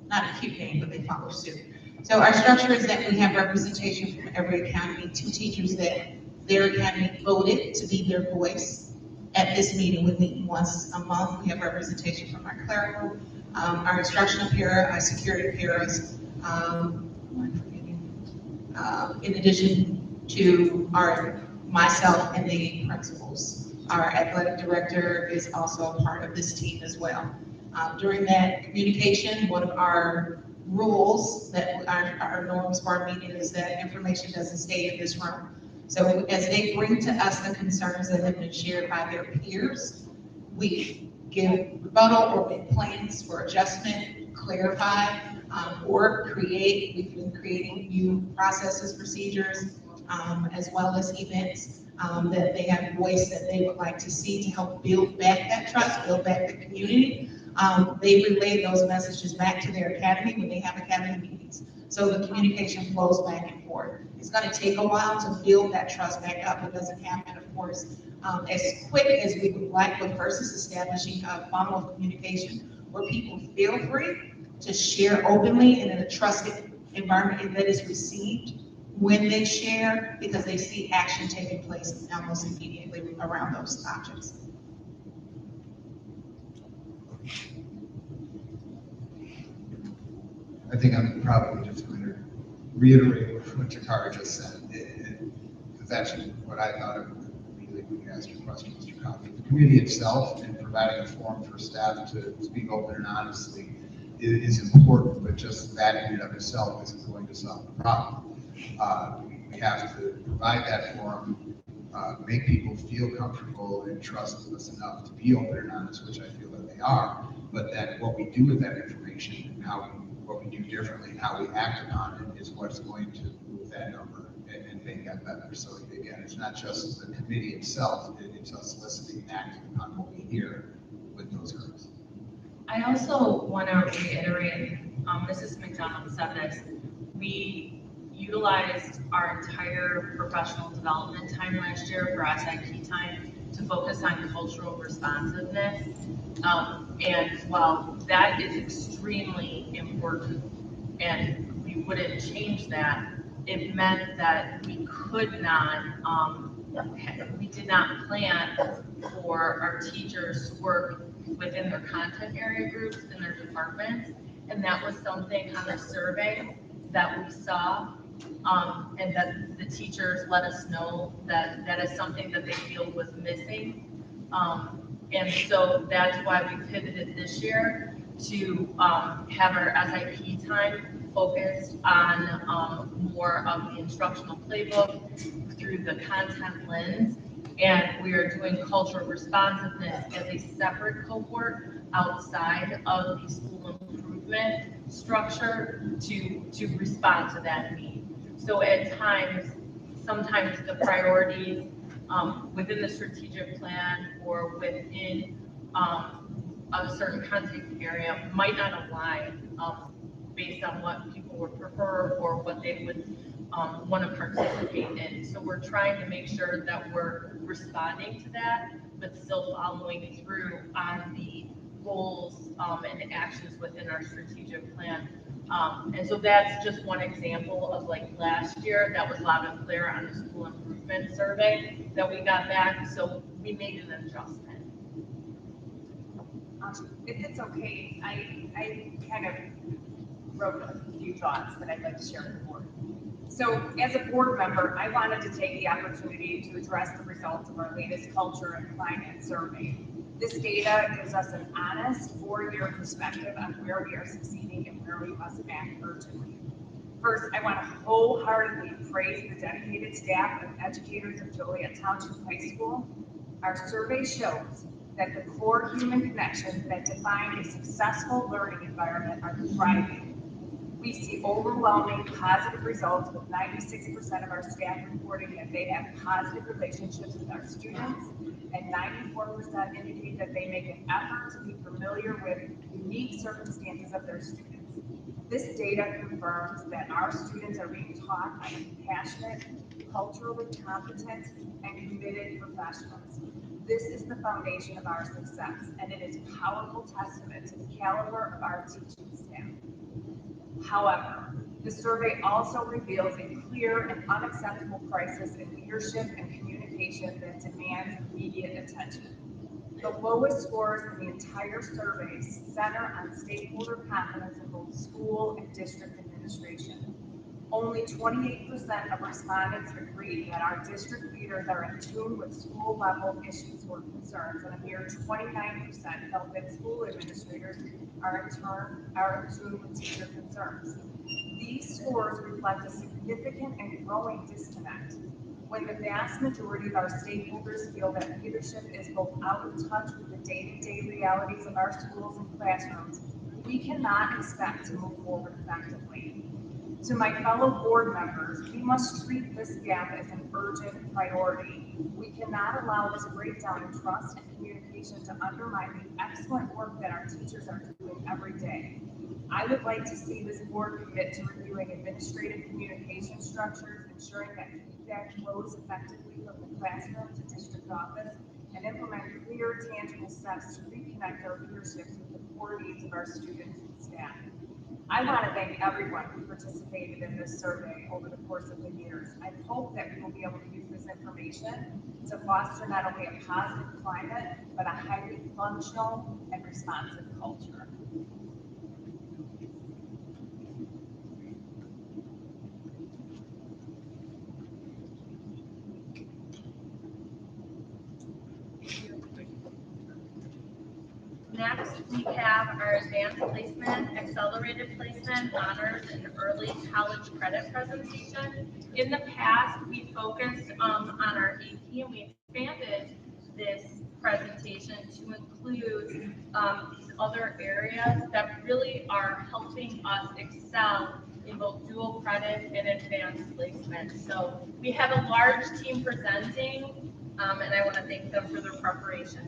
not a cute name, but they follow suit. So our structure is that we have representation from every academy, 2 teachers that their academy voted to be their voice. At this meeting, we meet once a month. We have representation from our clerical, our instructional para, our security paras, in addition to myself and the principals. Our athletic director is also a part of this team as well. During that communication, one of our rules that our norms for our meeting is that information doesn't stay in this room. So as they bring to us the concerns that have been shared by their peers, we give rebuttal or make plans for adjustment, clarify, or create. We've been creating new processes, procedures, as well as events that they have voice that they would like to see to help build back that trust, build back the community. They relay those messages back to their academy when they have academy meetings. So the communication flows back and forth. It's going to take a while to build that trust back up. It doesn't happen, of course, as quick as we would like, but first is establishing a funnel of communication where people feel free to share openly and in a trusted environment that is received when they share, because they see action taking place almost immediately around those objects. I think I'm probably just going to reiterate what what Takara just said. Because that's what I thought of immediately when you asked your question, Mr. Coffey. The community itself and providing a forum for staff to speak open and honestly is important, but just that in and of itself isn't going to solve the problem. We have to provide that forum, make people feel comfortable and trust us enough to be open and honest, which I feel that they are, but that what we do with that information and what we do differently and how we act upon it is what's going to move that number and make that better. So again, it's not just the committee itself, it's us listening and acting upon what we hear with those groups. I also want to reiterate, Mrs. McDonald said this, we utilized our entire professional development time last year for SIP time to focus on cultural responsiveness. And while that is extremely important and we wouldn't change that, it meant that we could not, we did not plan for our teachers to work within their content area groups in their departments. And that was something on the survey that we saw, and that the teachers let us know that that is something that they feel was missing. And so that's why we pivoted this year to have our SIP time focused on more of the instructional playbook through the content lens. And we are doing cultural responsiveness as a separate cohort outside of the school improvement structure to respond to that need. So at times, sometimes the priorities within the strategic plan or within a certain content area might not align based on what people would prefer or what they would want to participate in. So we're trying to make sure that we're responding to that, but still following through on the goals and actions within our strategic plan. And so that's just one example of like last year that was loud and clear on the school improvement survey that we got back. So we made an adjustment. If it's okay, I kind of wrote a few thoughts that I'd like to share with the board. So as a board member, I wanted to take the opportunity to address the results of our latest culture and climate survey. This data gives us an honest 4-year perspective on where we are succeeding and where we must act urgently. First, I want to wholeheartedly praise the dedicated staff and educators of Joliet Township High School. Our survey shows that the core human connections that define a successful learning environment are thriving. We see overwhelming positive results with 96% of our staff reporting that they have positive relationships with our students, and 94% indicate that they make an effort to be familiar with unique circumstances of their students. This data confirms that our students are being taught by compassionate, culturally competent, and committed professionals. This is the foundation of our success, and it is a powerful testament to the caliber of our teaching staff. However, the survey also reveals a clear and unacceptable crisis in leadership and communication that demands immediate attention. The lowest scores in the entire survey center on stakeholder confidence in both school and district administration. Only 28% of respondents agreed that our district leaders are in tune with school level issues or concerns, and a mere 29% felt that school administrators are in tune with teacher concerns. These scores reflect a significant and growing disconnect. When the vast majority of our stakeholders feel that leadership is both out of touch with the day-to-day realities of our schools and classrooms, we cannot expect to move forward effectively. To my fellow board members, we must treat this gap as an urgent priority. We cannot allow this breakdown in trust and communication to undermine the excellent work that our teachers are doing every day. I would like to see this board commit to reviewing administrative communication structures, ensuring that feedback flows effectively from the classroom to district office, and implement clear, tangible steps to reconnect our leaderships with the core needs of our students and staff. I want to thank everyone who participated in this survey over the course of the years. I hope that we will be able to use this information to foster not only a positive climate, but a highly functional and responsive culture. Next, we have our advanced placement, accelerated placement, honors, and early college credit presentation. In the past, we focused on our AP, and we expanded this presentation to include these other areas that really are helping us excel in both dual credit and advanced placement. So we have a large team presenting, and I want to thank them for their preparation.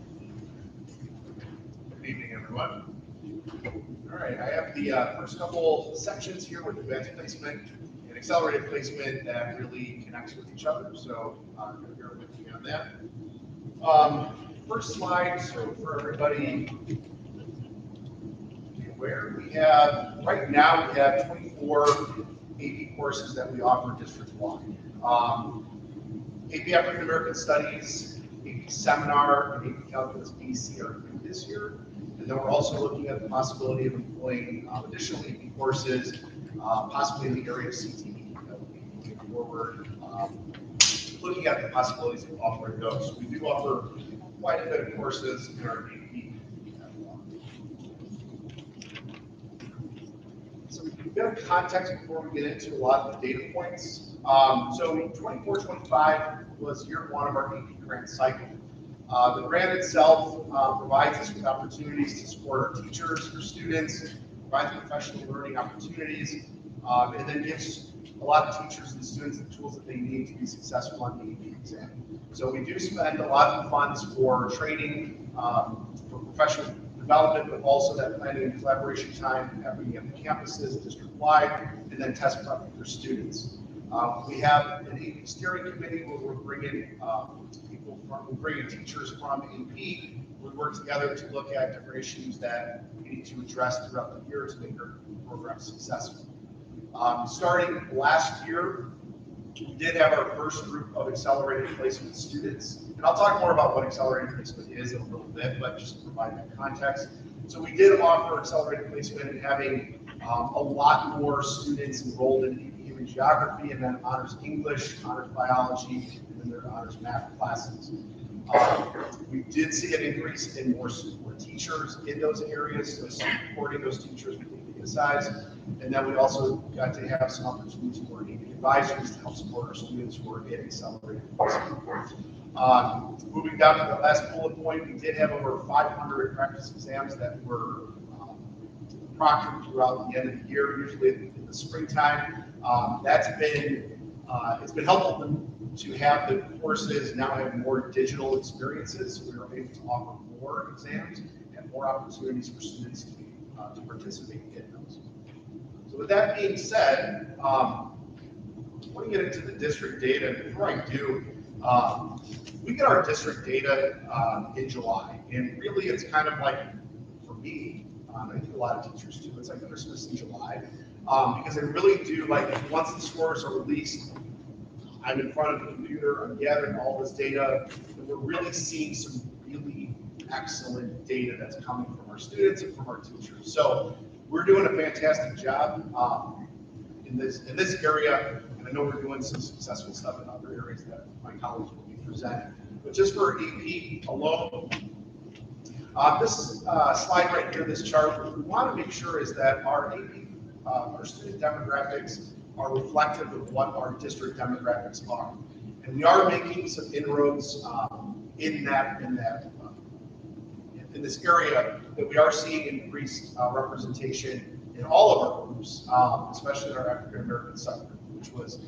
Good evening, everyone. All right, I have the first couple sections here with advanced placement and accelerated placement that really connects with each other. So I'm going to bear with me on that. First slide, so for everybody to be aware, we have, right now, we have 24 AP courses that we offer district-wide. AP African American Studies, AP Seminar, and AP Calculus BC are new this year. And then we're also looking at the possibility of employing additional AP courses, possibly in the area of CTE that will be moving forward, looking at the possibilities of offering those. So we do offer quite a bit of courses in our AP catalog. So a bit of context before we get into a lot of the data points. So 24-25 was year one of our AP grant cycle. The grant itself provides us with opportunities to support our teachers, our students, provides professional learning opportunities, and then gives a lot of teachers and students the tools that they need to be successful on the AP exam. So we do spend a lot of funds for training, for professional development, but also that planning and collaboration time happening at the campuses, district-wide, and then test prep for students. We have an AP steering committee where we're bringing teachers from AP. We work together to look at different issues that we need to address throughout the year to make our program successful. Starting last year, we did have our first group of accelerated placement students. And I'll talk more about what accelerated placement is in a little bit, but just to provide that context. So we did offer accelerated placement and having a lot more students enrolled in AP Human Geography, and then honors English, honors Biology, and then their honors Math classes. We did see an increase in more teachers in those areas, so supporting those teachers with AP size. And then we also got to have some opportunities for AP advisors to help support our students who are in accelerated placement. Moving down to the last bullet point, we did have over 500 practice exams that were proctored throughout the end of the year, usually in the springtime. It's been helpful to have the courses now have more digital experiences. We are able to offer more exams and more opportunities for students to participate in those. So with that being said, I want to get into the district data. Before I do, we get our district data in July, and really it's kind of like, for me, I think a lot of teachers too, it's like Christmas in July, because they really do, like, once the scores are released, I'm in front of the computer, I'm gathering all this data, and we're really seeing some really excellent data that's coming from our students and from our teachers. So we're doing a fantastic job in this area, and I know we're doing some successful stuff in other areas that my colleagues will be presenting. But just for AP alone, this slide right here, this chart, what we want to make sure is that our AP, our student demographics are reflective of what our district demographics are. And we are making some inroads in this area that we are seeing increased representation in all of our groups, especially in our African American subgroup, which was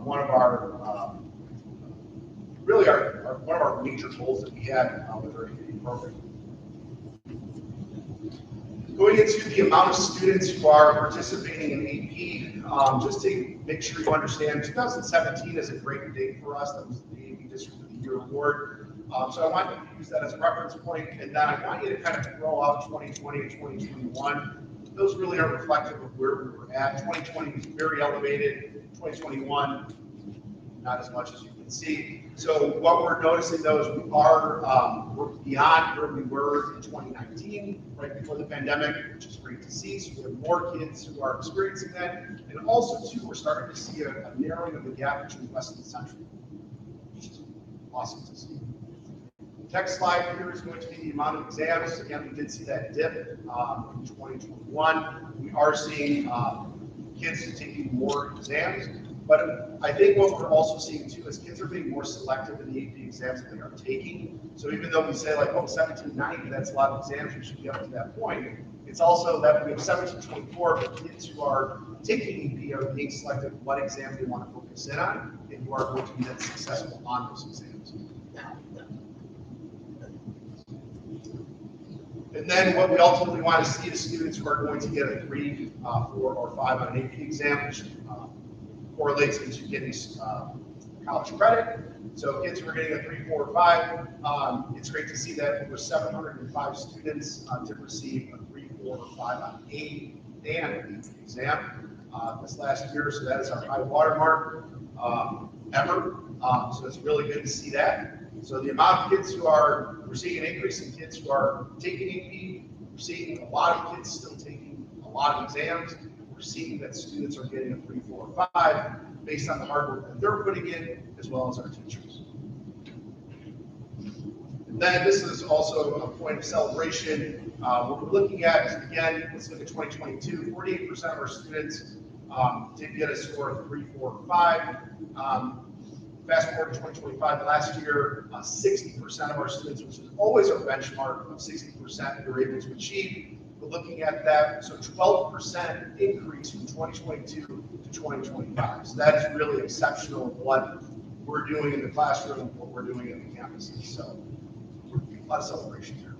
one of our really one of our major goals that we had with our AP program. Going into the amount of students who are participating in AP, just to make sure you understand, 2017 is a great date for us. That was the AP District of the Year award. So I want you to use that as a reference point, and then I want you to kind of throw out 2020 and 2021. Those really are reflective of where we were at. 2020 was very elevated. 2021, not as much as you can see. So what we're noticing though is we're beyond where we were in 2019, right before the pandemic, which is great to see. So we have more kids who are experiencing that. And also too, we're starting to see a narrowing of the gap between West and Central, which is awesome to see. Next slide here is going to be the amount of exams. Again, we did see that dip in 2021. We are seeing kids taking more exams, but I think what we're also seeing too is kids are being more selective in the AP exams that they are taking. So even though we say like, oh, 1790, that's a lot of exams, we should be up to that point. It's also that we have 1724, but kids who are taking AP are being selective what exams they want to focus in on, and who are going to be then successful on those exams. And then what we ultimately want to see is students who are going to get a 3, 4, or 5 on an AP exam, which correlates into getting college credit. So kids who are getting a 3, 4, or 5, it's great to see that over 705 students did receive a 3, 4, or 5 on AP and AP exam this last year. So that is our high water mark ever. So it's really good to see that. So the amount of kids who are, we're seeing an increase in kids who are taking AP. We're seeing a lot of kids still taking a lot of exams. We're seeing that students are getting a 3, 4, or 5 based on the hard work that they're putting in, as well as our teachers. And then this is also a point of celebration. What we're looking at, again, let's look at 2022, 48% of our students did get a score of 3, 4, or 5. Fast forward to 2025, last year, 60% of our students, which is always our benchmark of 60% we were able to achieve. We're looking at that, so 12% increase from 2022 to 2025. So that is really exceptional what we're doing in the classroom, what we're doing at the campuses. So a lot of celebration here.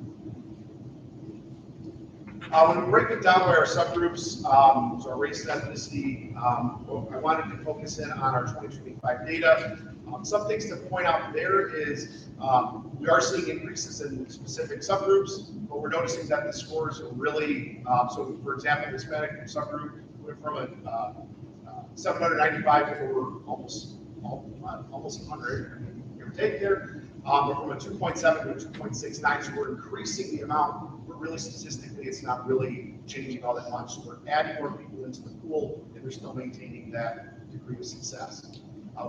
When we break it down by our subgroups, so our race and ethnicity, I wanted to focus in on our 2025 data. Some things to point out there is we are seeing increases in specific subgroups, but we're noticing that the scores are really, so for example, the Hispanic subgroup went from a 795 to over almost 100, give or take there. We're from a 2.7 to a 2.69, so we're increasing the amount, but really statistically, it's not really changing all that much. So we're adding more people into the pool, and we're still maintaining that degree of success.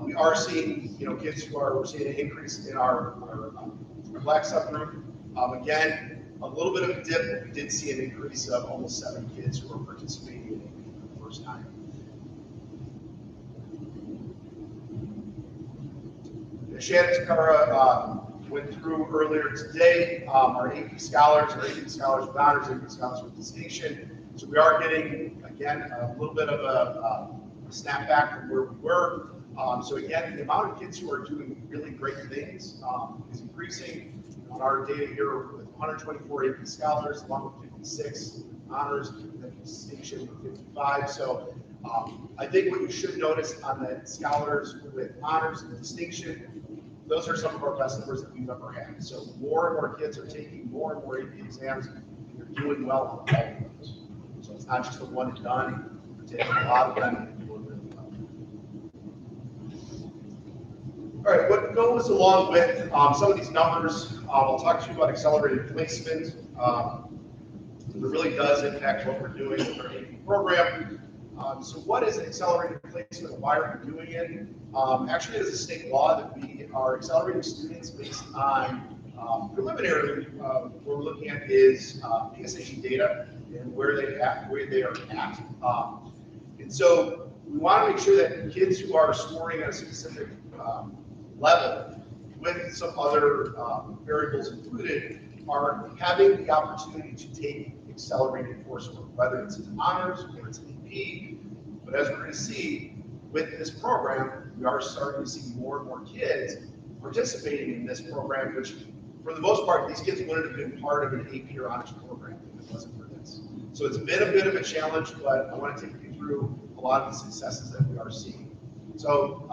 We are seeing, kids who are, we're seeing an increase in our Black subgroup. Again, a little bit of a dip, but we did see an increase of almost 7 kids who are participating in it for the first time. Shannon Takara went through earlier today our AP Scholars with honors, AP Scholars with distinction. So we are getting, again, a little bit of a snapback from where we were. So again, the amount of kids who are doing really great things is increasing. On our data here with 124 AP Scholars, along with 56 honors, and then distinction with 55. So I think what you should notice on the Scholars with honors and distinction, those are some of our best numbers that we've ever had. So more and more kids are taking more and more AP exams, and they're doing well on all of those. So it's not just a one and done. We're taking a lot of them and doing really well. All right, what goes along with some of these numbers, I'll talk to you about accelerated placement. It really does impact what we're doing with our AP program. So what is accelerated placement and why are we doing it? Actually, it is a state law that we are accelerating students based on preliminary, what we're looking at is PSAT data and where they are at. And so we want to make sure that kids who are scoring at a specific level with some other variables included are having the opportunity to take accelerated coursework, whether it's in honors or it's in AP. But as we're going to see with this program, we are starting to see more and more kids participating in this program, which for the most part, these kids wouldn't have been part of an AP or honors program if it wasn't for this. So it's been a bit of a challenge, but I want to take you through a lot of the successes that we are seeing. So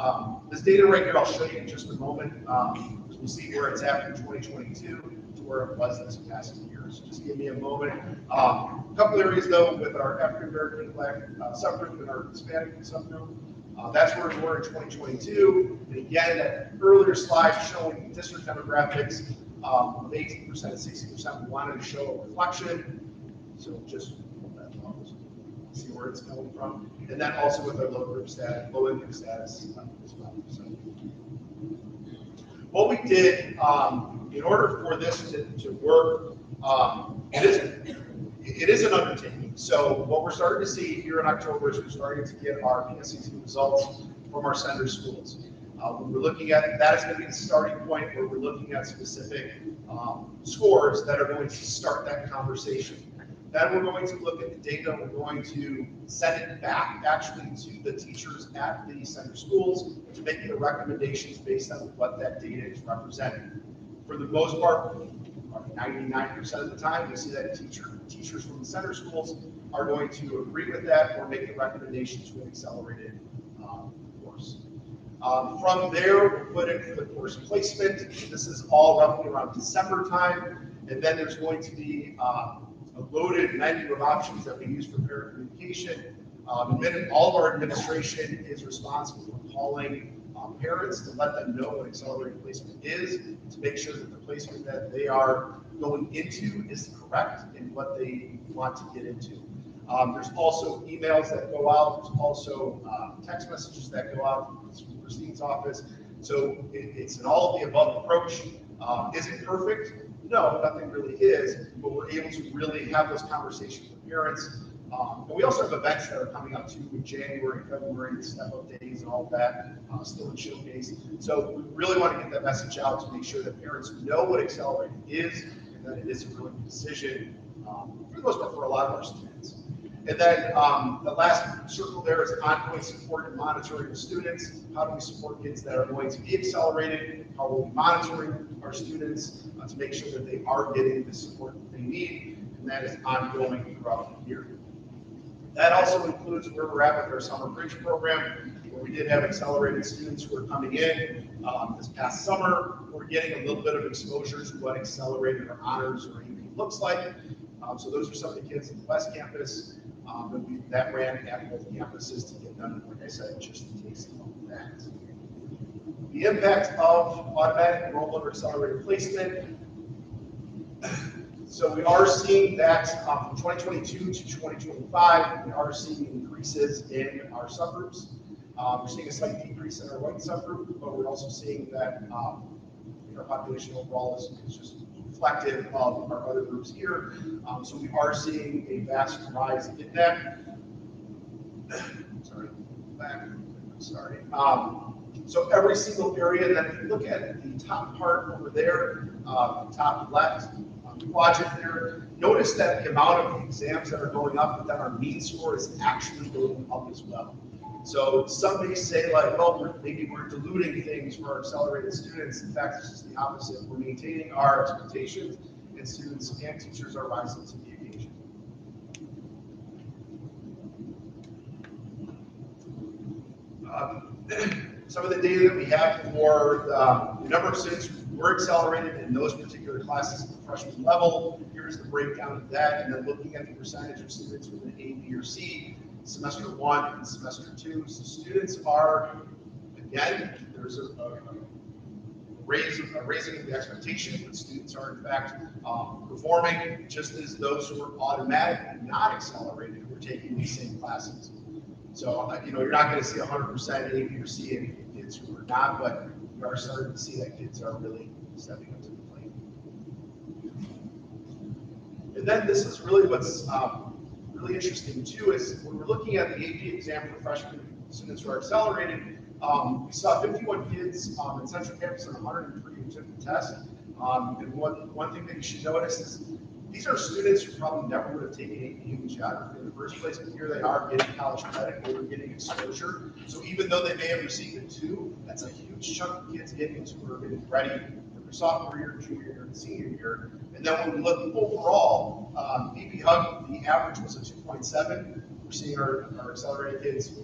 this data right here, I'll show you in just a moment. We'll see where it's at from 2022 to where it was this past year. So just give me a moment. A couple areas though with our African American Black subgroup and our Hispanic subgroup. That's where we were in 2022. And again, that earlier slide showing district demographics of 18% and 60%. We wanted to show a reflection. So just see where it's coming from. And then also with our low income status as well. So what we did In order for this to work, it is an undertaking. So what we're starting to see here in October is we're starting to get our PSAT results from our sender schools. When we're looking at that, is going to be the starting point where we're looking at specific scores that are going to start that conversation. Then we're going to look at the data. We're going to send it back actually to the teachers at the sender schools to make the recommendations based on what that data is representing. For the most part, 99% of the time, we see that teachers from the sender schools are going to agree with that or make a recommendation to an accelerated course. From there, we're put in for the course placement. This is all roughly around December time. And then there's going to be a loaded menu of options that we use for parent communication. All of our administration is responsible for calling parents to let them know what accelerated placement is, to make sure that the placement that they are going into is correct in what they want to get into. There's also emails that go out. There's also text messages that go out from the school proceedings office. So it's an all of the above approach. Is it perfect? No, nothing really is, but we're able to really have those conversations with parents. And we also have events that are coming up too in January, February, the step-up days and all of that, still in showcase. So we really want to get that message out to make sure that parents know what accelerated is and that it is a really good decision, for the most part, for a lot of our students. And then the last circle there is ongoing support and monitoring of students. How do we support kids that are going to be accelerated? How are we monitoring our students to make sure that they are getting the support that they need? And that is ongoing throughout the year. That also includes where we're at with our summer bridge program, where we did have accelerated students who are coming in this past summer. We're getting a little bit of exposure to what accelerated or honors or AP looks like. So those are some of the kids at the West Campus that ran at both campuses to get them, like I said, just a taste of that. The impact of automatic enrollment or accelerated placement. So we are seeing that from 2022 to 2025, we are seeing increases in our subgroups. We're seeing a slight decrease in our white subgroup, but we're also seeing that our population overall is just reflective of our other groups here. So we are seeing a vast rise in that. Sorry, back. Sorry. So every single area, then if you look at the top part over there, top left quadrant there, notice that the amount of exams that are going up, but then our mean score is actually going up as well. So some may say like, well, maybe we're diluting things for our accelerated students. In fact, this is the opposite. We're maintaining our expectations, and students and teachers are rising to the occasion. Some of the data that we have for the number of students who were accelerated in those particular classes at the freshman level. Here's the breakdown of that, and then looking at the percentage of students with an A, B, or C, semester 1 and semester 2. So students are, again, there's a raising of the expectation, but students are in fact performing just as those who are automatically not accelerated who are taking these same classes. So, you're not going to see 100% A, B, or C in kids who are not, but you are starting to see that kids are really stepping up to the plate. And then this is really what's really interesting too, is when we're looking at the AP exam for freshman students who are accelerated, we saw 51 kids in Central Campus and 103 who took the test. And one thing that you should notice is these are students who probably never would have taken AP Human Geography in the first place, but here they are getting college credit, they were getting exposure. So even though they may have received a 2, that's a huge chunk of kids getting into who are getting ready for their sophomore year, junior year, and senior year. And then when we look overall, BP Hug, the average was a 2.7. We're seeing our accelerated kids do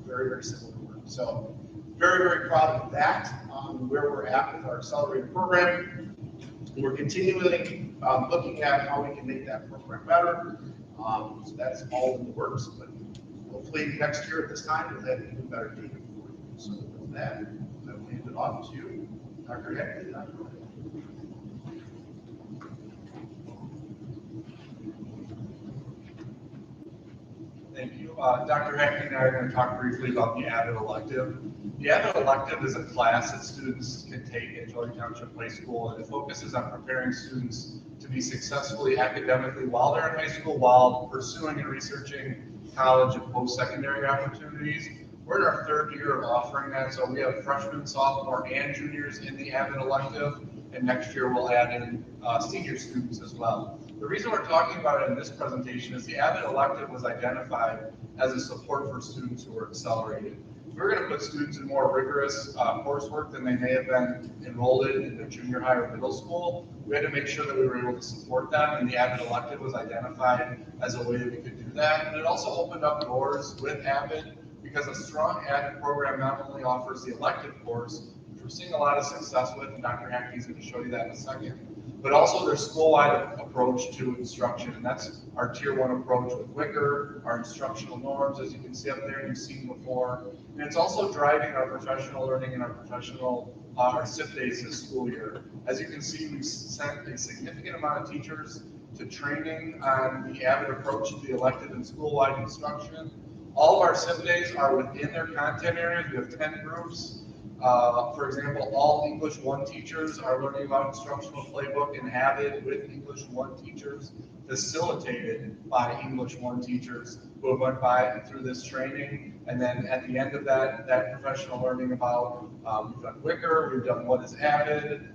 very, very similar work. So very, very proud of that, where we're at with our accelerated program. We're continually looking at how we can make that program better. So that's all in the works, but hopefully next year at this time we'll have even better data for you. So with that, I will hand it off to Dr. Heckley. Thank you. Dr. Heckley and I are going to talk briefly about the added elective. The Avid elective is a class that students can take at Georgia Township High School, and it focuses on preparing students to be successfully academically while they're in high school, while pursuing and researching college and post-secondary opportunities. We're in our third year of offering that, so we have freshmen, sophomore, and juniors in the Avid elective, and next year we'll add in senior students as well. The reason we're talking about it in this presentation is the Avid elective was identified as a support for students who were accelerated. If we're going to put students in more rigorous coursework than they may have been enrolled in their junior high or middle school, we had to make sure that we were able to support them, and the Avid elective was identified as a way that we could do that. And it also opened up doors with Avid, because a strong Avid program not only offers the elective course, which we're seeing a lot of success with, and Dr. Hackney is going to show you that in a second, but also their school-wide approach to instruction, and that's our Tier 1 approach with Wicker, our instructional norms, as you can see up there, you've seen before, and it's also driving our professional learning and our professional, our SIP days this school year. As you can see, we've sent a significant amount of teachers to training on the Avid approach to the elective and school-wide instruction. All of our SIP days are within their content areas. We have 10 groups. For example, all English 1 teachers are learning about instructional playbook and Avid with English 1 teachers, facilitated by English 1 teachers who have went by through this training. And then at the end of that professional learning about, we've done Wicker, we've done what is Avid,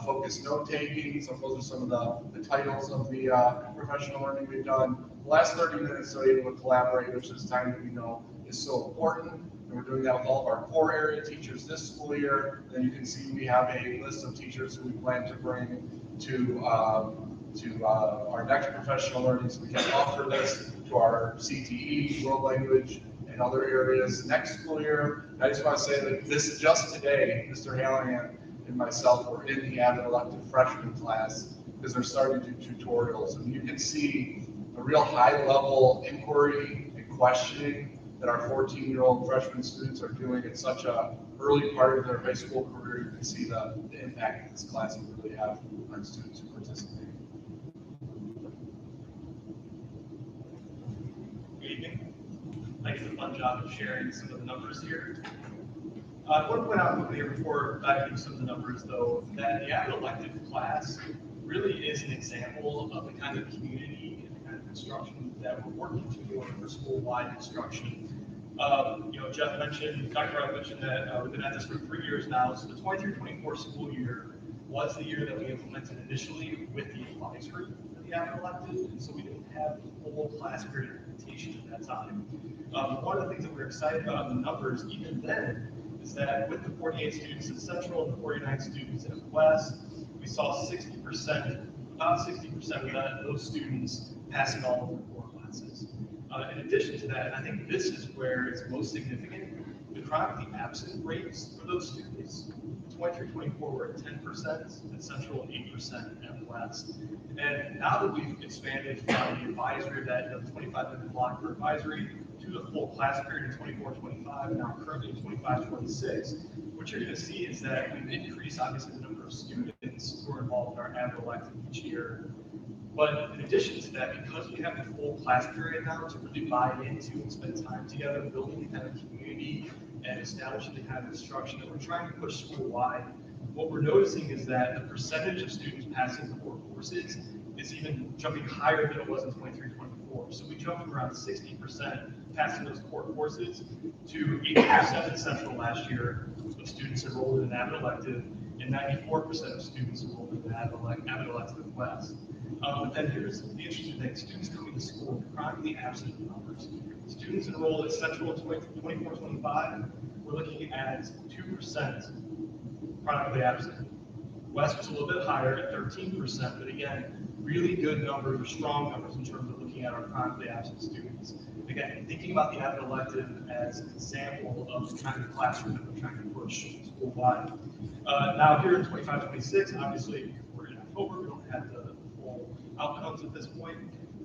focused note taking. So those are some of the titles of the professional learning we've done. The last 30 minutes are able to collaborate, which is time that we know is so important. And we're doing that with all of our core area teachers this school year. And then you can see we have a list of teachers who we plan to bring to our next professional learning, so we can offer this to our CTE, world language, and other areas next school year. I just want to say that this just today, Mr. Hallinan and myself were in the Avid elective freshman class because they're starting to do tutorials. And you can see a real high level inquiry and questioning that our 14-year-old freshman students are doing at such a early part of their high school career. You can see the impact that this class will really have on students who participate. Good evening. I get the fun job of sharing some of the numbers here. I want to point out quickly here before diving into some of the numbers, though, that the Avid elective class really is an example of the kind of community and the kind of instruction that we're working to do for school-wide instruction. Jeff mentioned, Dr. Wright mentioned that we've been at this for 3 years now. So the 23-24 school year was the year that we implemented initially with the advisory for the Avid elective, and so we didn't have the full class period implementation at that time. One of the things that we're excited about in the numbers, even then, is that with the 48 students in Central and the 49 students in West, we saw 60%, about 60% of those students passing all of their core classes. In addition to that, and I think this is where it's most significant, the chronically absent rates for those students, 23-24 were at 10% at Central and 8% at West. And now that we've expanded from the advisory, that 25-minute block for advisory, to the full class period in 24-25, now currently in 25-26, what you're going to see is that we've increased, obviously, the number of students who are involved in our Avid elective each year. But in addition to that, because we have the full class period now to really buy into and spend time together, building the kind of community and establishing the kind of instruction that we're trying to push school-wide, what we're noticing is that the percentage of students passing the core courses is even jumping higher than it was in 23-24. So we jumped from around 60% passing those core courses to 80% in Central last year of students enrolled in an Avid elective, and 94% of students enrolled in an Avid elective in West. But then here's the interesting thing. Students coming to school chronically absent numbers. Students enrolled at Central in 24-25, we're looking at 2% chronically absent. West was a little bit higher at 13%, but again, really good numbers or strong numbers in terms of looking at our chronically absent students. Again, thinking about the Avid elective as an example of the kind of classroom that we're trying to push school-wide. Now here in 25-26, obviously we're in October, we don't have the full outcomes at this point,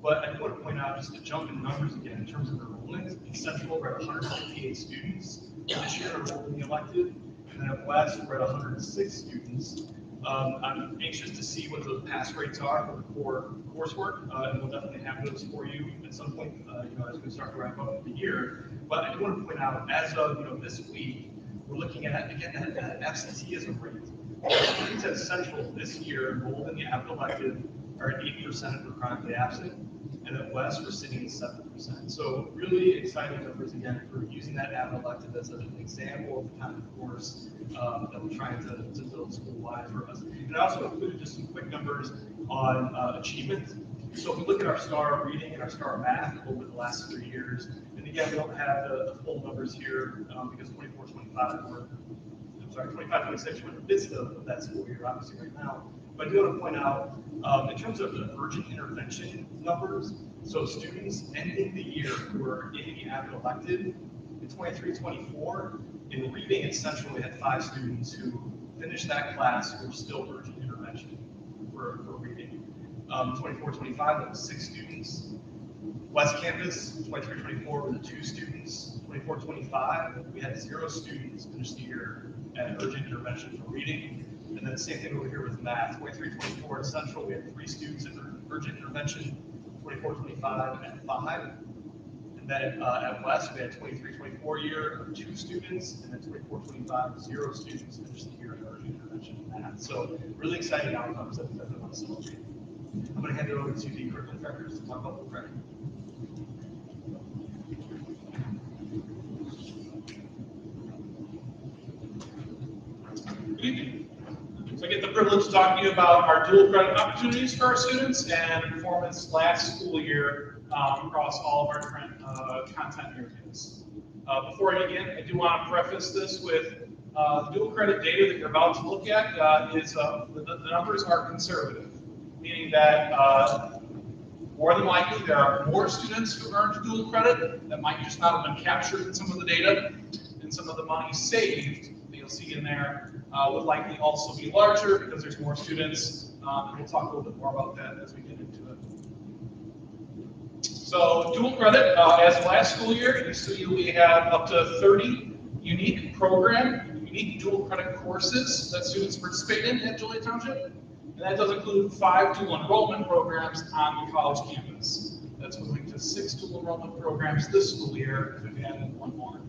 but I want to point out just to jump in numbers again in terms of enrollment. In Central, we're at 158 students this year enrolled in the elective, and then at West, we're at 106 students. I'm anxious to see what those pass rates are for the core coursework, and we'll definitely have those for you at some point, as we start to wrap up the year. But I do want to point out, as of this week, we're looking at, again, that absenteeism rate. Students at Central this year enrolled in the avid elective are at 8% if we're chronically absent, and at West we're sitting at 7%. So really exciting numbers again for using that avid elective as an example of the kind of course that we're trying to build school-wide for us. And I also included just some quick numbers on achievement. So if we look at our STAR reading and our STAR math over the last 3 years, and again, we don't have the full numbers here because 24-25 were, I'm sorry, 25-26 we're in the midst of that school year, obviously right now. But I do want to point out, in terms of the urgent intervention numbers, so students ending the year who are in the avid elective, in 23-24, in reading at Central, we had 5 students who finished that class who were still urgent intervention for reading. 24-25, that was 6 students. West Campus, 23-24, were the 2 students. 24-25, we had 0 students finish the year at urgent intervention for reading. And then same thing over here with math. 23-24 at Central, we had 3 students in urgent intervention. 24-25 at 5. And then at West, we had 23-24 year of 2 students, and then 24-25, 0 students finished the year in urgent intervention in math. So really exciting outcomes that we want to celebrate. I'm going to hand it over to the curriculum directors to talk about the credit. Good evening. So I get the privilege to talk to you about our dual credit opportunities for our students and performance last school year across all of our different content areas. Before I begin, I do want to preface this with the dual credit data that you're about to look at the numbers are conservative, meaning that more than likely there are more students who earned dual credit that might just not have been captured in some of the data, and some of the money saved that you'll see in there would likely also be larger because there's more students, and we'll talk a little bit more about that as we get into it. So dual credit, as last school year, you see we have up to 30 unique dual credit courses that students participate in at Joliet Township. And that does include 5 dual enrollment programs on the college campus. That's moving to 6 dual enrollment programs this school year, and we've added 1 more.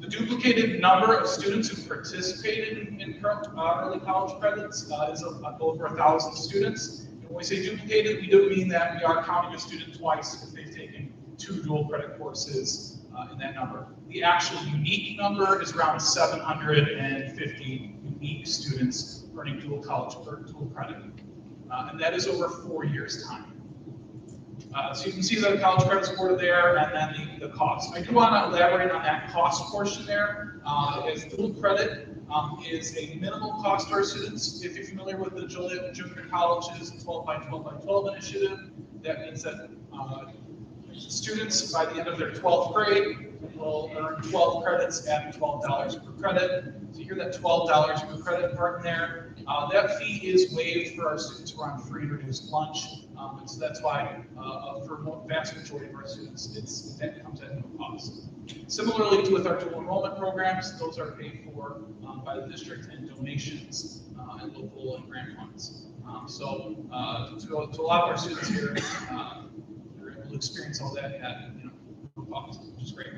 The duplicated number of students who participated in early college credits is over 1,000 students. And when we say duplicated, we do mean that we are counting a student twice if they've taken 2 dual credit courses in that number. The actual unique number is around 750 unique students earning dual credit, and that is over 4 years' time. So you can see the college credit score there, and then the cost. I do want to elaborate on that cost portion there, as dual credit is a minimal cost to our students. If you're familiar with the Joliet Junior College's 12 by 12 by 12 initiative, that means that students by the end of their 12th grade will earn 12 credits at $12 per credit. So you hear that $12 per credit part in there. That fee is waived for our students who are on free and reduced lunch. And so that's why for the vast majority of our students, that comes at no cost. Similarly with our dual enrollment programs, those are paid for by the district in donations and local and grant funds. So to a lot of our students here, they're able to experience all that at no cost, which is great.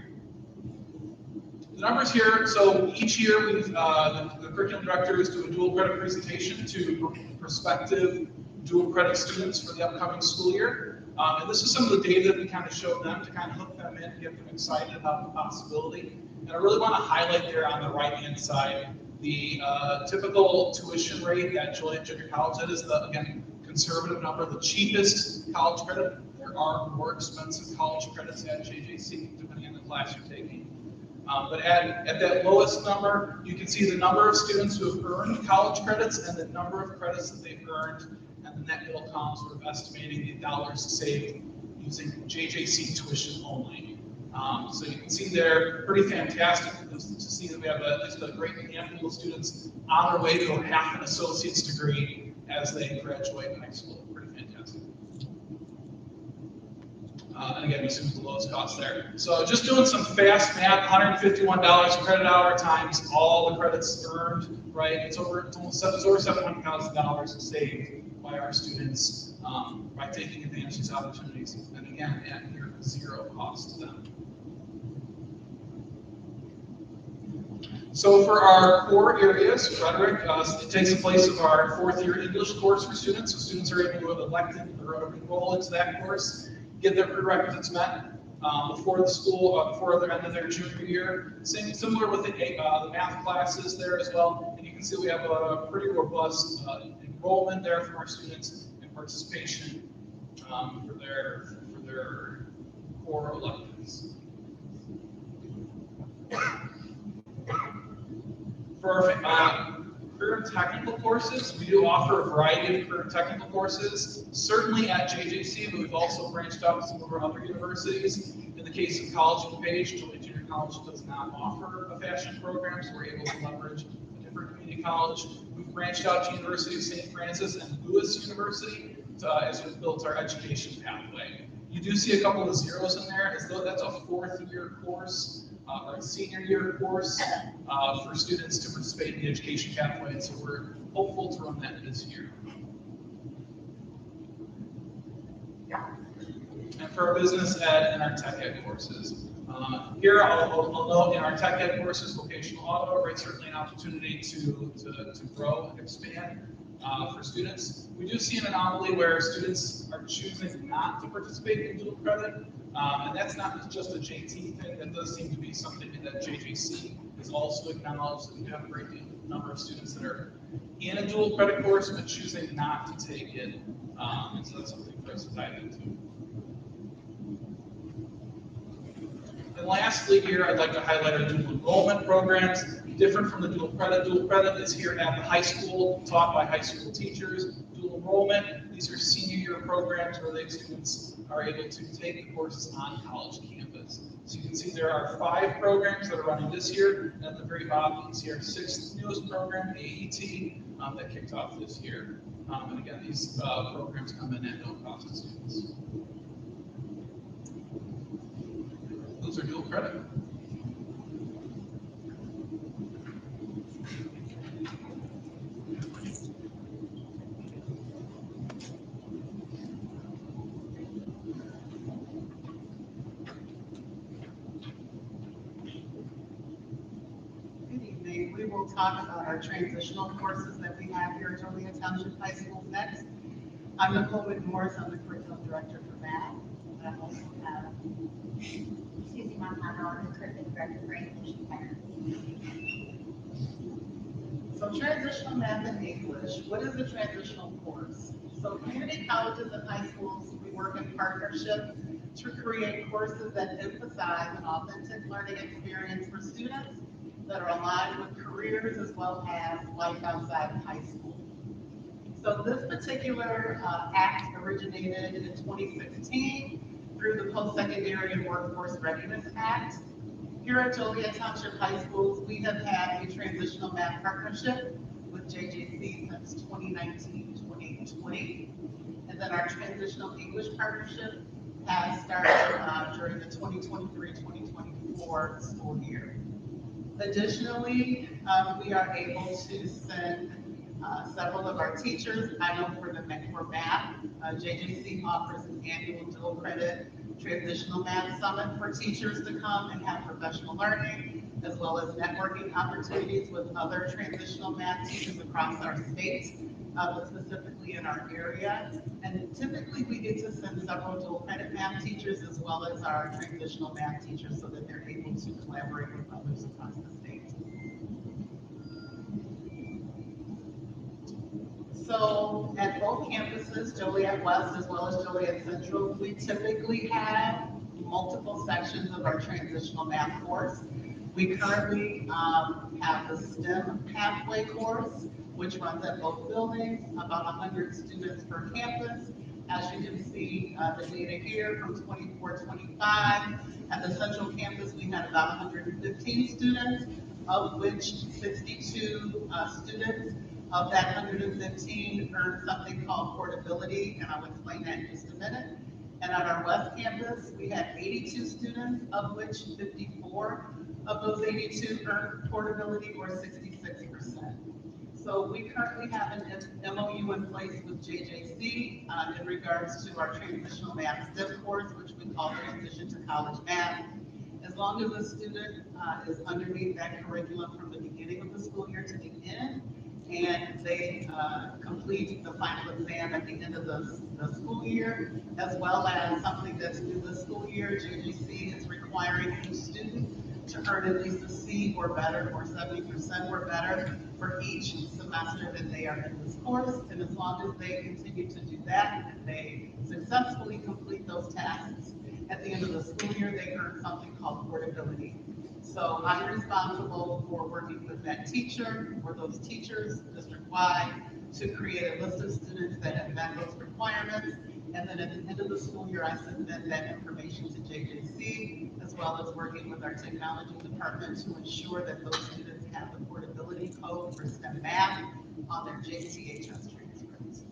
The numbers here, so each year the curriculum directors do a dual credit presentation to prospective dual credit students for the upcoming school year. And this is some of the data that we kind of showed them to kind of hook them in, get them excited about the possibility. And I really want to highlight there on the right-hand side the typical tuition rate at Joliet Junior College. That is the, again, conservative number, the cheapest college credit. There are more expensive college credits at JJC, depending on the class you're taking. But at that lowest number, you can see the number of students who have earned college credits and the number of credits that they've earned, and then that little column sort of estimating the dollars saved using JJC tuition only. So you can see there, pretty fantastic to see that we have at least a great handful of students on their way to a half an associate's degree as they graduate high school. Pretty fantastic. And again, we assume the lowest cost there. So just doing some fast math, $151 credit hour times all the credits earned, right? It's over $700,000 saved by our students by taking advantage of these opportunities. And again, at near 0 cost to them. So for our core areas, rhetoric, it takes the place of our fourth-year English course for students. So students are able to elect or enroll into that course, get their prerequisites met before the school, before the end of their junior year. Similar with the math classes there as well. And you can see we have a pretty robust enrollment there from our students and participation for their core electives. For our career and technical courses, we do offer a variety of career and technical courses, certainly at JJC, but we've also branched out to some of our other universities. In the case of College and Page, Joliet Junior College does not offer a fashion program, so we're able to leverage a different community college. We've branched out to University of St. Francis and Lewis University as we've built our education pathway. You do see a couple of zeros in there, as though that's a fourth-year course or a senior year course for students to participate in the education pathway, and so we're hopeful to run that this year. And for our business ed and our tech ed courses. Here I'll note in our tech ed courses, vocational auto, right, certainly an opportunity to grow and expand for students. We do see an anomaly where students are choosing not to participate in dual credit, and that's not just a JT thing. That does seem to be something that JJC has also acknowledged, that we have a great number of students that are in a dual credit course but choosing not to take it, and so that's something for us to dive into. And lastly here, I'd like to highlight our dual enrollment programs. Different from the dual credit. Dual credit is here at the high school, taught by high school teachers. Dual enrollment, these are senior year programs where the students are able to take the courses on college campus. So you can see there are 5 programs that are running this year. And at the very bottom, you can see our 6th newest program, AET, that kicked off this year. And again, these programs come in at no cost to students. Those are dual credit. Good evening. We will talk about our transitional courses that we have here at Joliet Township High School next. I'm Nicole McMorris. I'm the curriculum director for math. I also have Susie Montano, I'm the curriculum director for English and Parents. So transitional math and English, what is a transitional course? So community colleges and high schools, we work in partnership to create courses that emphasize an authentic learning experience for students that are aligned with careers as well as life outside of high school. So this particular act originated in 2016 through the Post-Secondary and Workforce Readiness Act. Here at Joliet Township High Schools, we have had a transitional math partnership with JJC since 2019-2020. And then our transitional English partnership has started during the 2023-2024 school year. Additionally, we are able to send several of our teachers. I know for math, JJC offers an annual dual credit transitional math summit for teachers to come and have professional learning, as well as networking opportunities with other transitional math teachers across our state, but specifically in our area. And typically we get to send several dual credit math teachers as well as our transitional math teachers so that they're able to collaborate with others across the state. So at both campuses, Joliet West as well as Joliet Central, we typically have multiple sections of our transitional math course. We currently have the STEM pathway course, which runs at both buildings, about 100 students per campus. As you can see, the data here from 24-25, at the Central campus, we had about 115 students, of which 62 students of that 115 earned something called portability, and I'll explain that in just a minute. And at our West campus, we had 82 students, of which 54 of those 82 earned portability, or 66%. So we currently have an MOU in place with JJC in regards to our transitional math STEM course, which we call Transition to College Math. As long as a student is underneath that curriculum from the beginning of the school year to the end, and they complete the final exam at the end of the school year, as well as something that's new this school year, JGC is requiring each student to earn at least a C or better, or 70% or better for each semester that they are in this course. And as long as they continue to do that, and they successfully complete those tasks, at the end of the school year, they earn something called portability. So I'm responsible for working with that teacher or those teachers district-wide to create a list of students that have met those requirements. And then at the end of the school year, I submit that information to JJC, as well as working with our technology department to ensure that those students have the portability code for STEM math on their JTHS transcripts.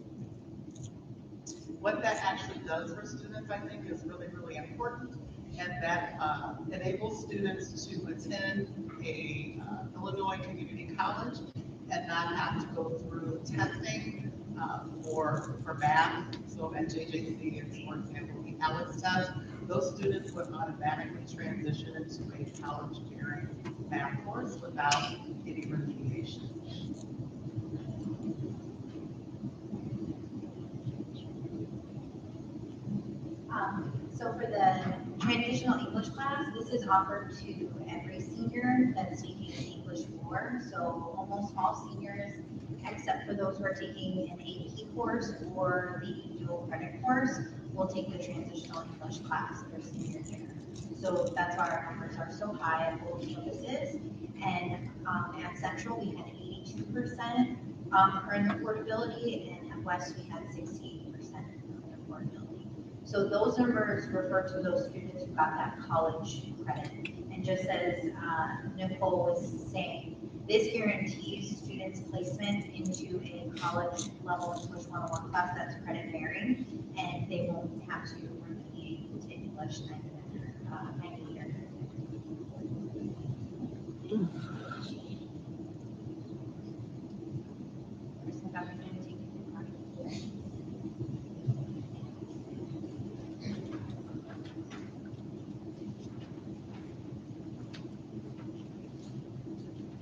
What that actually does for students, I think, is really, really important. And that enables students to attend a Illinois community college and not have to go through testing for math. So at JJC, it's, for example, the ALEX test. Those students would automatically transition into a college-bearing math course without any remediation. So for the transitional English class, this is offered to every senior that's taking an English 4. So almost all seniors, except for those who are taking an AP course or the dual credit course, will take the transitional English class their senior year. So that's why our numbers are so high at both campuses. And at Central, we had 82% earn the portability, and at West, we had 68% earn the portability. So those numbers refer to those students who got that college credit. And just as Nicole was saying, this guarantees students placement into a college level English 101 class that's credit bearing, and they won't have to remediate to English 90 years.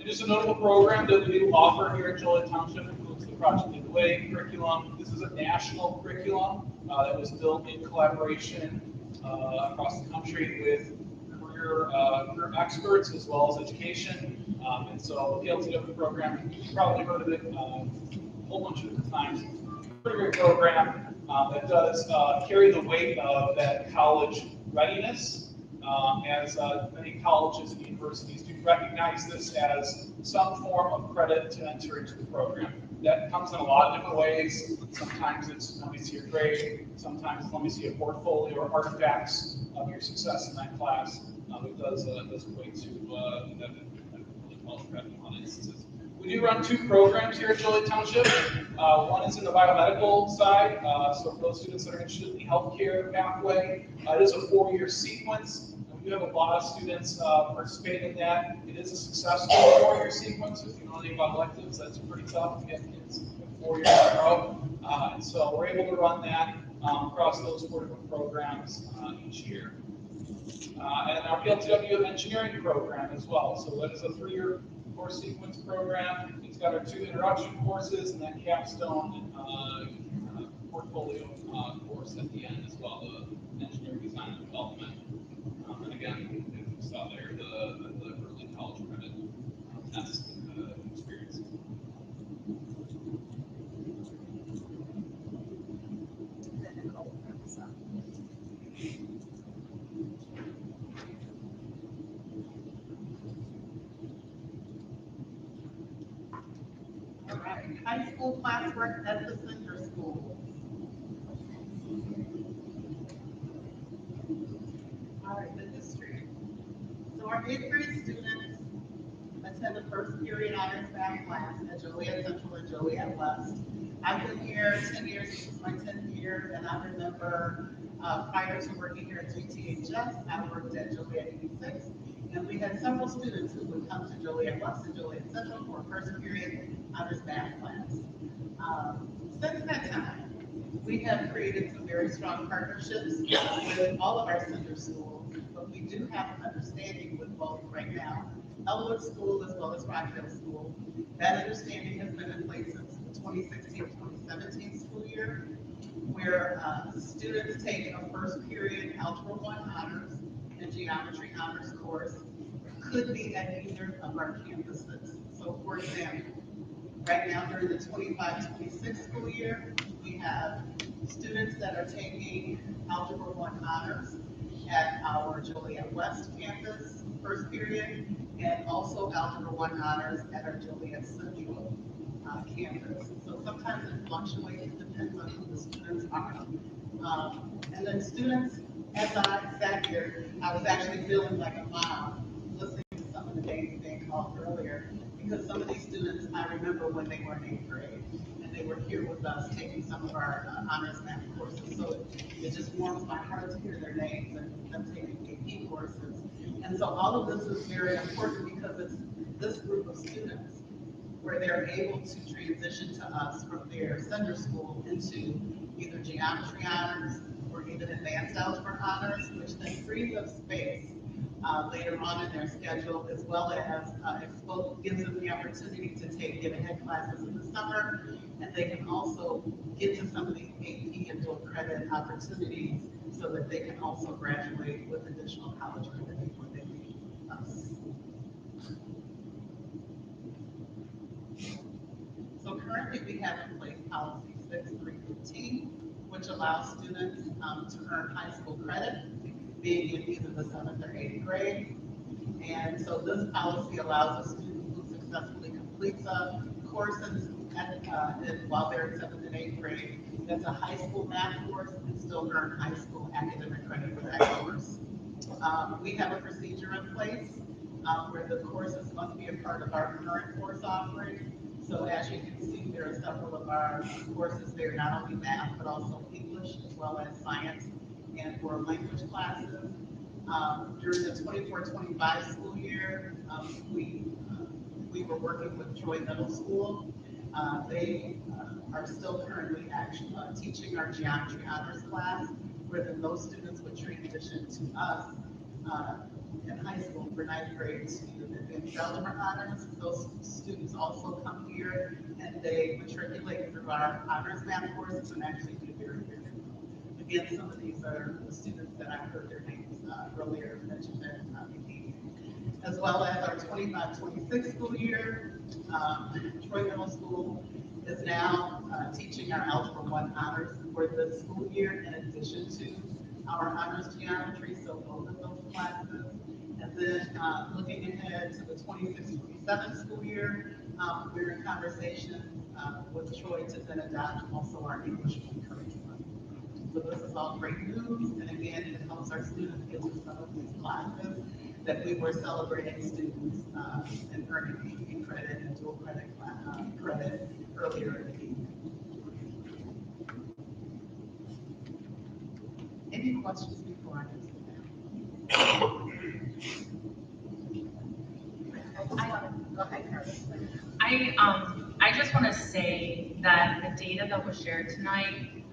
Just a notable program that we do offer here at Joliet Township includes the Project Lead the Way curriculum. This is a national curriculum that was built in collaboration across the country with career experts as well as education. And so the PLTW program, you've probably heard of it a whole bunch of different times. Pretty great program that does carry the weight of that college readiness. As many colleges and universities do recognize this as some form of credit to enter into the program. That comes in a lot of different ways. Sometimes it's let me see your grade, sometimes it's let me see a portfolio or artifacts of your success in that class. It does equate to that college credit in a lot of instances. We do run 2 programs here at Joliet Township. One is in the biomedical side, so for those students that are interested in the healthcare pathway, it is a 4-year sequence. We have a lot of students participating in that. It is a successful 4-year sequence. If you know anything about electives, that's pretty tough to get kids 4 years in a row. And so we're able to run that across those 4 different programs each year. And our PLTW engineering program as well. So that is a 3-year course sequence program. It's got our 2 introduction courses and then capstone portfolio course at the end as well, the engineering design and development. And again, as you saw there, the early college credit test experience. All right, high school classwork at the center school. All right, the history. So our 8th grade students attend the first period honors math class at Joliet Central and Joliet West. I've been here 10 years, this is my 10th year, and I remember prior to working here at JTHS, I worked at Joliet 86, and we had several students who would come to Joliet West and Joliet Central for first period honors math class. Since that time, we have created some very strong partnerships with all of our center schools, but but we do have an understanding with both right now, Elwood School as well as Rockville School. That understanding has been in place since the 2016-2017 school year, where students take a first period Algebra 1 honors and geometry honors course, could be at either of our campuses. So for example, right now during the 25-26 school year, we have students that are taking Algebra 1 honors at our Joliet West campus, first period, and also Algebra 1 honors at our Joliet Central campus. So sometimes it fluctuates, it depends on who the students are. And then students, as I sat here, I was actually feeling like a mom, listening to some of the names being called earlier, because some of these students, I remember when they were in 8th grade, and they were here with us taking some of our honors math courses. So it just warms my heart to hear their names and them taking AP courses. And so all of this is very important because it's this group of students where they're able to transition to us from their sender school into either geometry honors or even advanced algebra honors, which then frees up space later on in their schedule, as well as gives them the opportunity to take get-ahead classes in the summer, and they can also get to some of these AP and dual credit opportunities so that they can also graduate with additional college credit when they leave us. So currently we have in place policy 6315, which allows students to earn high school credit, being in either the 7th or 8th grade. And so this policy allows a student who successfully completes a course while they're in 7th and 8th grade, that's a high school math course, and still earn high school academic credit for that course. We have a procedure in place where the courses must be a part of our current course offering. So as you can see, there are several of our courses there, not only math, but also English, as well as science and world language classes. During the 24-25 school year, we were working with Troy Middle School. They are still currently actually teaching our geometry honors class, where then those students would transition to us in high school for 9th grade to advanced algebra honors. Those students also come here and they matriculate through our honors math courses and actually do very, very well. Again, some of these are the students that I heard their names earlier mentioned at the meeting. As well as our 25-26 school year, Troy Middle School is now teaching our Algebra 1 honors for this school year in addition to our honors geometry, so both of those classes. And then looking ahead to the 26-27 school year, we're in conversation with Troy to then adopt also our English 1 curriculum. So this is all great news, and again, it helps our students get to some of these classes that we were celebrating students and earning AP credit and dual credit credit earlier in the evening. Any questions before I answer that? Go ahead, Carly. I just want to say that the data that was shared tonight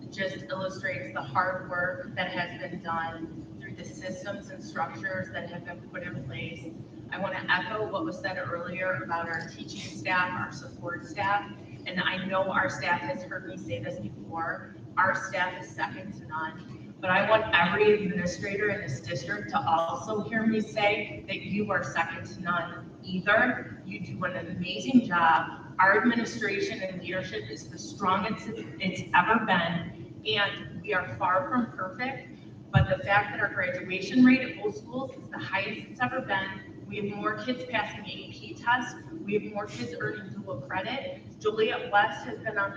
just illustrates the hard work that has been done through the systems and structures that have been put in place. I want to echo what was said earlier about our teaching staff, our support staff, and I know our staff has heard me say this before. Our staff is second to none. But I want every administrator in this district to also hear me say that you are second to none either. You do an amazing job. Our administration and leadership is the strongest it's ever been, and we are far from perfect. But the fact that our graduation rate at both schools is the highest it's ever been, we have more kids passing AP tests, we have more kids earning dual credit. Joliet West has been on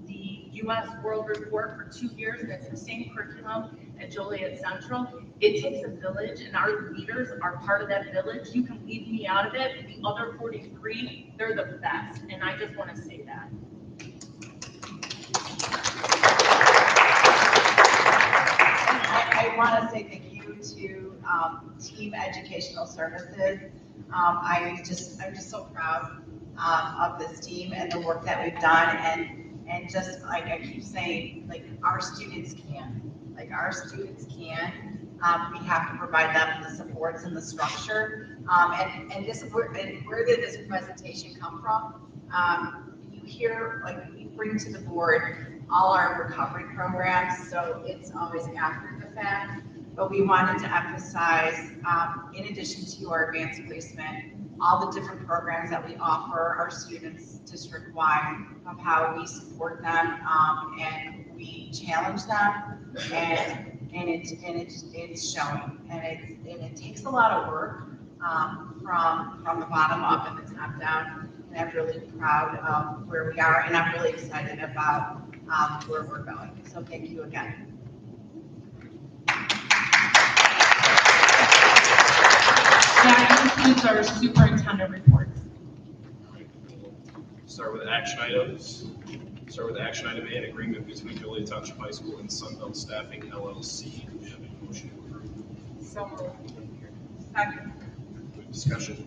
the U.S. World Report for 2 years, and it's the same curriculum at Joliet Central. It takes a village, and our leaders are part of that village. You can leave me out of it. The other 43, they're the best, and I just want to say that. I want to say thank you to Team Educational Services. I'm just so proud of this team and the work that we've done, and just like I keep saying, like our students can. We have to provide them the supports and the structure. And where did this presentation come from? You hear, like, we bring to the board all our recovery programs, so it's always after the fact. But we wanted to emphasize, in addition to our advanced placement, all the different programs that we offer our students district-wide of how we support them, and we challenge them, and it's showing, and it takes a lot of work, from the bottom up and the top down, and I'm really proud of where we are, and I'm really excited about, where we're going, so thank you again. That concludes our superintendent report. Start with action items. Start with action item A, an agreement between Joliet Township High School and Sunbelt Staffing LLC. Do we have a motion to approve? So moved. Second. Discussion.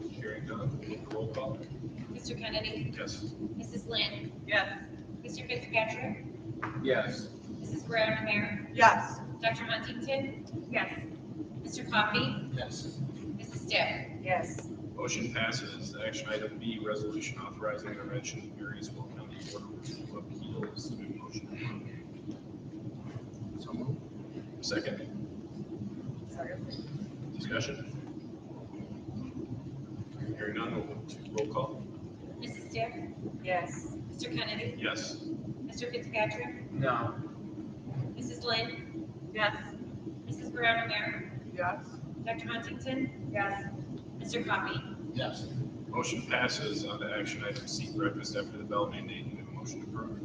Hearing none, roll call. Mr. Kennedy? Yes. Mrs. Lynn? Yes. Mr. Fitzpatrick? Yes. Mrs. Brown O'Hare? Yes. Dr. Huntington? Yes. Mr. Coffey? Yes. Mrs. Stipp? Yes. Motion passes. Action item B, resolution authorizing intervention in various Will County Board of Appeals. Do we have a motion to approve? So moved. Second. Second. Discussion. Hearing none, we'll move to roll call. Mrs. Stipp? Yes. Mr. Kennedy? Yes. Mr. Fitzpatrick? No. Mrs. Lynn? Yes. Mrs. Brown O'Hare? Yes. Dr. Huntington? Yes. Mr. Coffey? Yes. Motion passes. On to action item C, breakfast after the bell mandate. Do we have a motion to approve?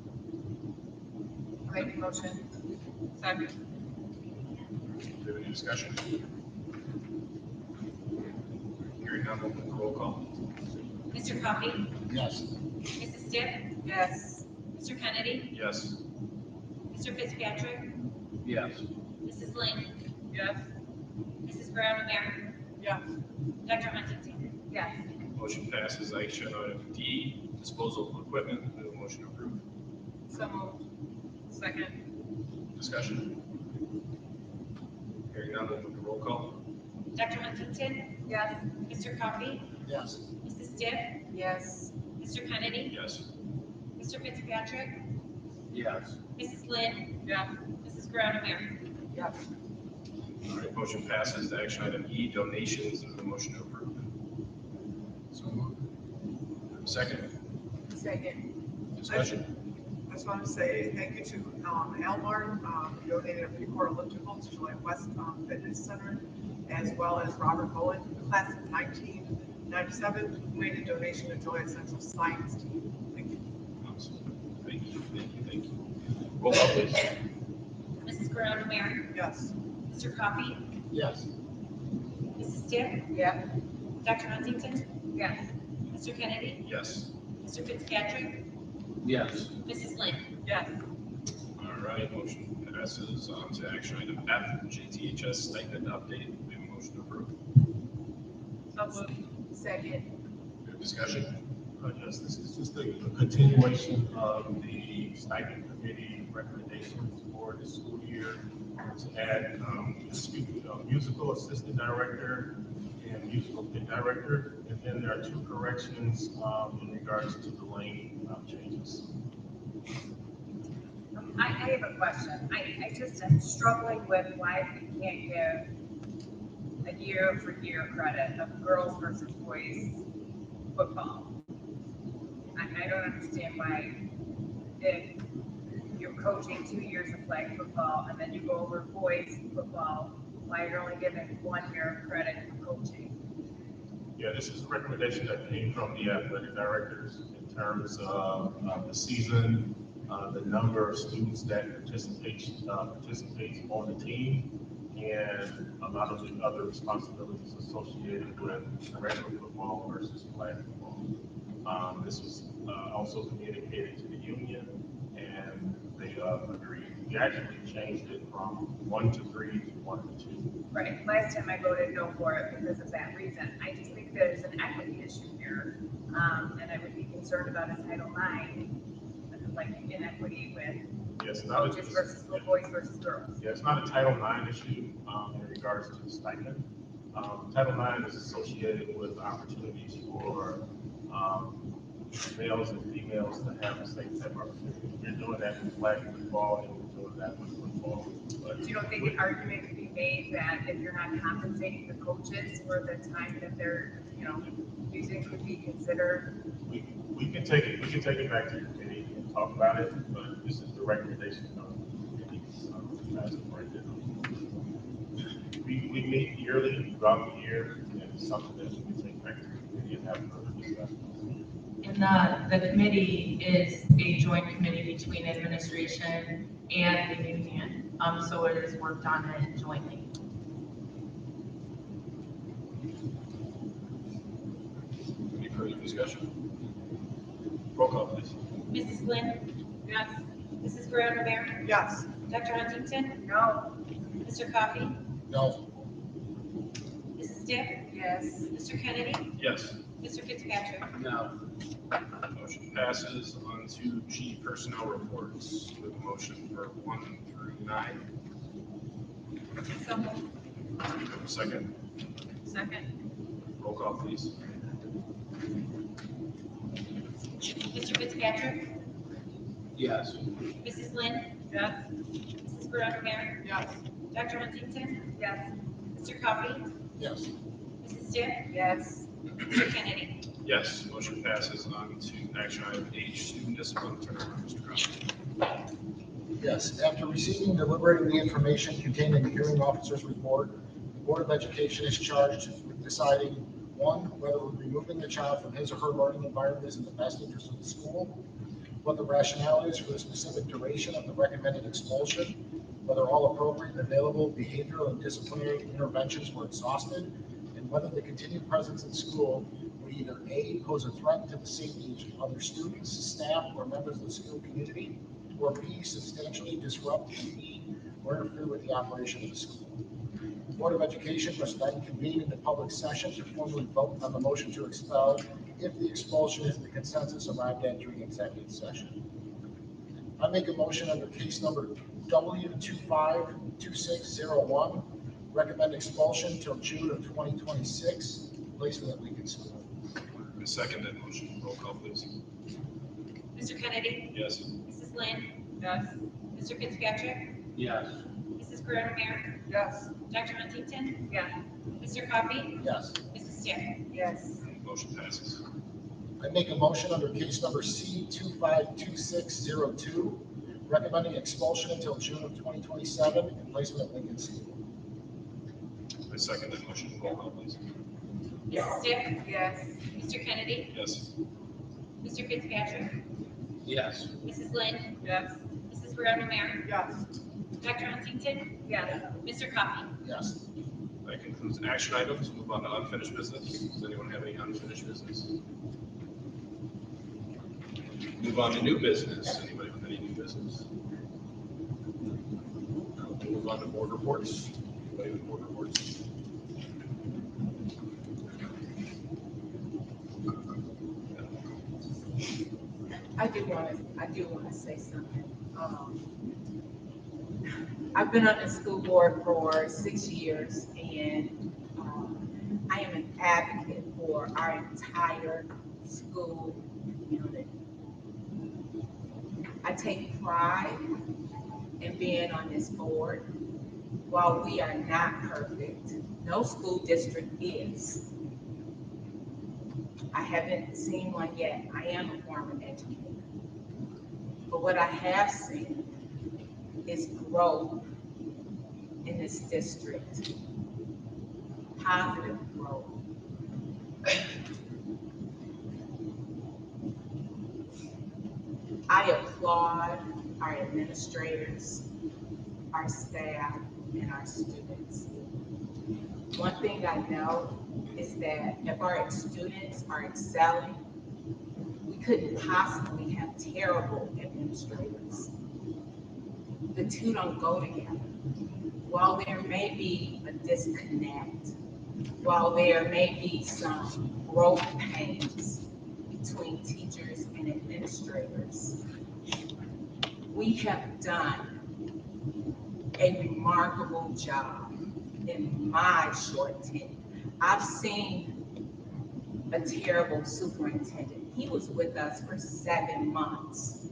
Make a motion. Second. Do we have any discussion? Hearing none, we'll move to roll call. Mr. Coffey? Yes. Mrs. Stipp? Yes. Mr. Kennedy? Yes. Mr. Fitzpatrick? Yes. Mrs. Lynn? Yes. Mrs. Brown O'Hare? Yes. Dr. Huntington? Yes. Motion passes. Action item D, disposal of equipment. Do we have a motion to approve? So moved. Second. Discussion. Hearing none, we'll move to roll call. Dr. Huntington? Yes. Mr. Coffey? Yes. Mrs. Stipp? Yes. Mr. Kennedy? Yes. Mr. Fitzpatrick? Yes. Mrs. Lynn? Yes. Mrs. Brown O'Hare? Yes. All right, motion passes. Action item E, donations. Do we have a motion to approve? So moved. Second. Second. Discussion. I just want to say thank you to Elmar, who donated a Precor elliptical to Juliet West Fitness Center, as well as Robert Bowen, class of 1997, who made a donation to Juliet Central Science Team. Thank you. Thank you, thank you, thank you. Roll call, please. Mrs. Brown O'Hare? Yes. Mr. Coffey? Yes. Mrs. Stipp? Yeah. Dr. Huntington? Yes. Mr. Kennedy? Yes. Mr. Fitzpatrick? Yes. Mrs. Lynn? Yes. All right, motion passes. On to action item F, JTHS stipend update. Do we have a motion to approve? So moved. Second. We have discussion. Yes, this is just a continuation of the stipend committee recommendations for the school year to add musical assistant director and musical pit director. And then there are two corrections in regards to the lane changes. I have a question. I just am struggling with why we can't give a year-for-year credit of girls versus boys football. I don't understand why, if you're coaching 2 years of flag football and then you go over boys football, why you're only given 1 year of credit for coaching. Yeah, this is a recommendation that came from the athletic directors in terms of the season, the number of students that participates on the team, and a lot of the other responsibilities associated with regular football versus flag football. This was also communicated to the union, and they agreed. We actually changed it from 1 to 3 to 1 to 2. Right, last time I voted no for it because of that reason. I just think there's an equity issue here, and I would be concerned about a Title IX like inequity with Yes, coaches versus boys versus girls. yeah, it's not a Title IX issue in regards to stipend. Title IX is associated with opportunities for males and females to have the same type of opportunity. We're doing that with flag football, and we're doing that with football. But Do you don't think an argument could be made that if you're not compensating the coaches for the time that they're, using could be considered? we can take it back to the committee and talk about it, but this is the recommendation of the committee. As of right now. We meet yearly throughout the year, and it's something that we can take back to the committee and have further discussion. And the committee is a joint committee between administration and the union. So it is worked on it jointly. Any further discussion? Roll call, please. Mrs. Lynn? Yes. Mrs. Brown Rivera? Yes. Dr. Huntington? No. Mr. Coffey? No. Mrs. Stipp? Yes. Mr. Kennedy? Yes. Mr. Fitzpatrick? No. Motion passes on to G, personnel reports. With a motion for 1 through 9. So moved. Second. Second. Roll call, please. Mr. Fitzpatrick? Yes. Mrs. Lynn? Yes. Mrs. Brown Rivera? Yes. Dr. Huntington? Yes. Mr. Coffey? Yes. Mrs. Stipp? Yes. Mr. Kennedy? Yes, motion passes on to action item H, student discipline. Turn over to Mr. Coffey. Yes, after receiving and deliberating the information contained in the hearing officer's report, the Board of Education is charged with deciding, one, whether removing the child from his or her learning environment is in the best interest of the school, what the rationale is for the specific duration of the recommended expulsion, whether all appropriate and available behavioral and disciplinary interventions were exhausted, and whether the continued presence in school would either A, pose a threat to the safety of other students, staff, or members of the school community, or B, substantially disrupt, impede, or interfere with the operation of the school. The Board of Education must then convene in the public session to formally vote on the motion to expel if the expulsion is the consensus arrived at during executive session. I make a motion under case number W252601, recommend expulsion till June of 2026, placement at Lincoln School. I second that motion. Roll call, please. Mr. Kennedy? Yes. Mrs. Lynn? Yes. Mr. Fitzpatrick? Yes. Mrs. Brown Rivera? Yes. Dr. Huntington? Yes. Mr. Coffey? Yes. Mrs. Stipp? Yes. Motion passes. I make a motion under case number C252602, recommending expulsion until June of 2027 and placement at Lincoln School. I second that motion. Roll call, please. Mrs. Stipp? Yes. Mr. Kennedy? Yes. Mr. Fitzpatrick? Yes. Mrs. Lynn? Yes. Mrs. Brown Rivera? Yes. Dr. Huntington? Yes. Mr. Coffey? Yes. That concludes action items. Move on to unfinished business. Does anyone have any unfinished business? Move on to new business. Anybody with any new business? Move on to board reports. Anybody with board reports? I do want to say something. I've been on the school board for 6 years, and I am an advocate for our entire school unit. I take pride in being on this board. While we are not perfect, no school district is. I haven't seen one yet. I am a former educator. But what I have seen is growth in this district, positive growth. I applaud our administrators, our staff, and our students. One thing I know is that if our students are excelling, we couldn't possibly have terrible administrators. The two don't go together. While there may be a disconnect, while there may be some growth pains between teachers and administrators, we have done a remarkable job in my short tenure. I've seen a terrible superintendent. He was with us for 7 months,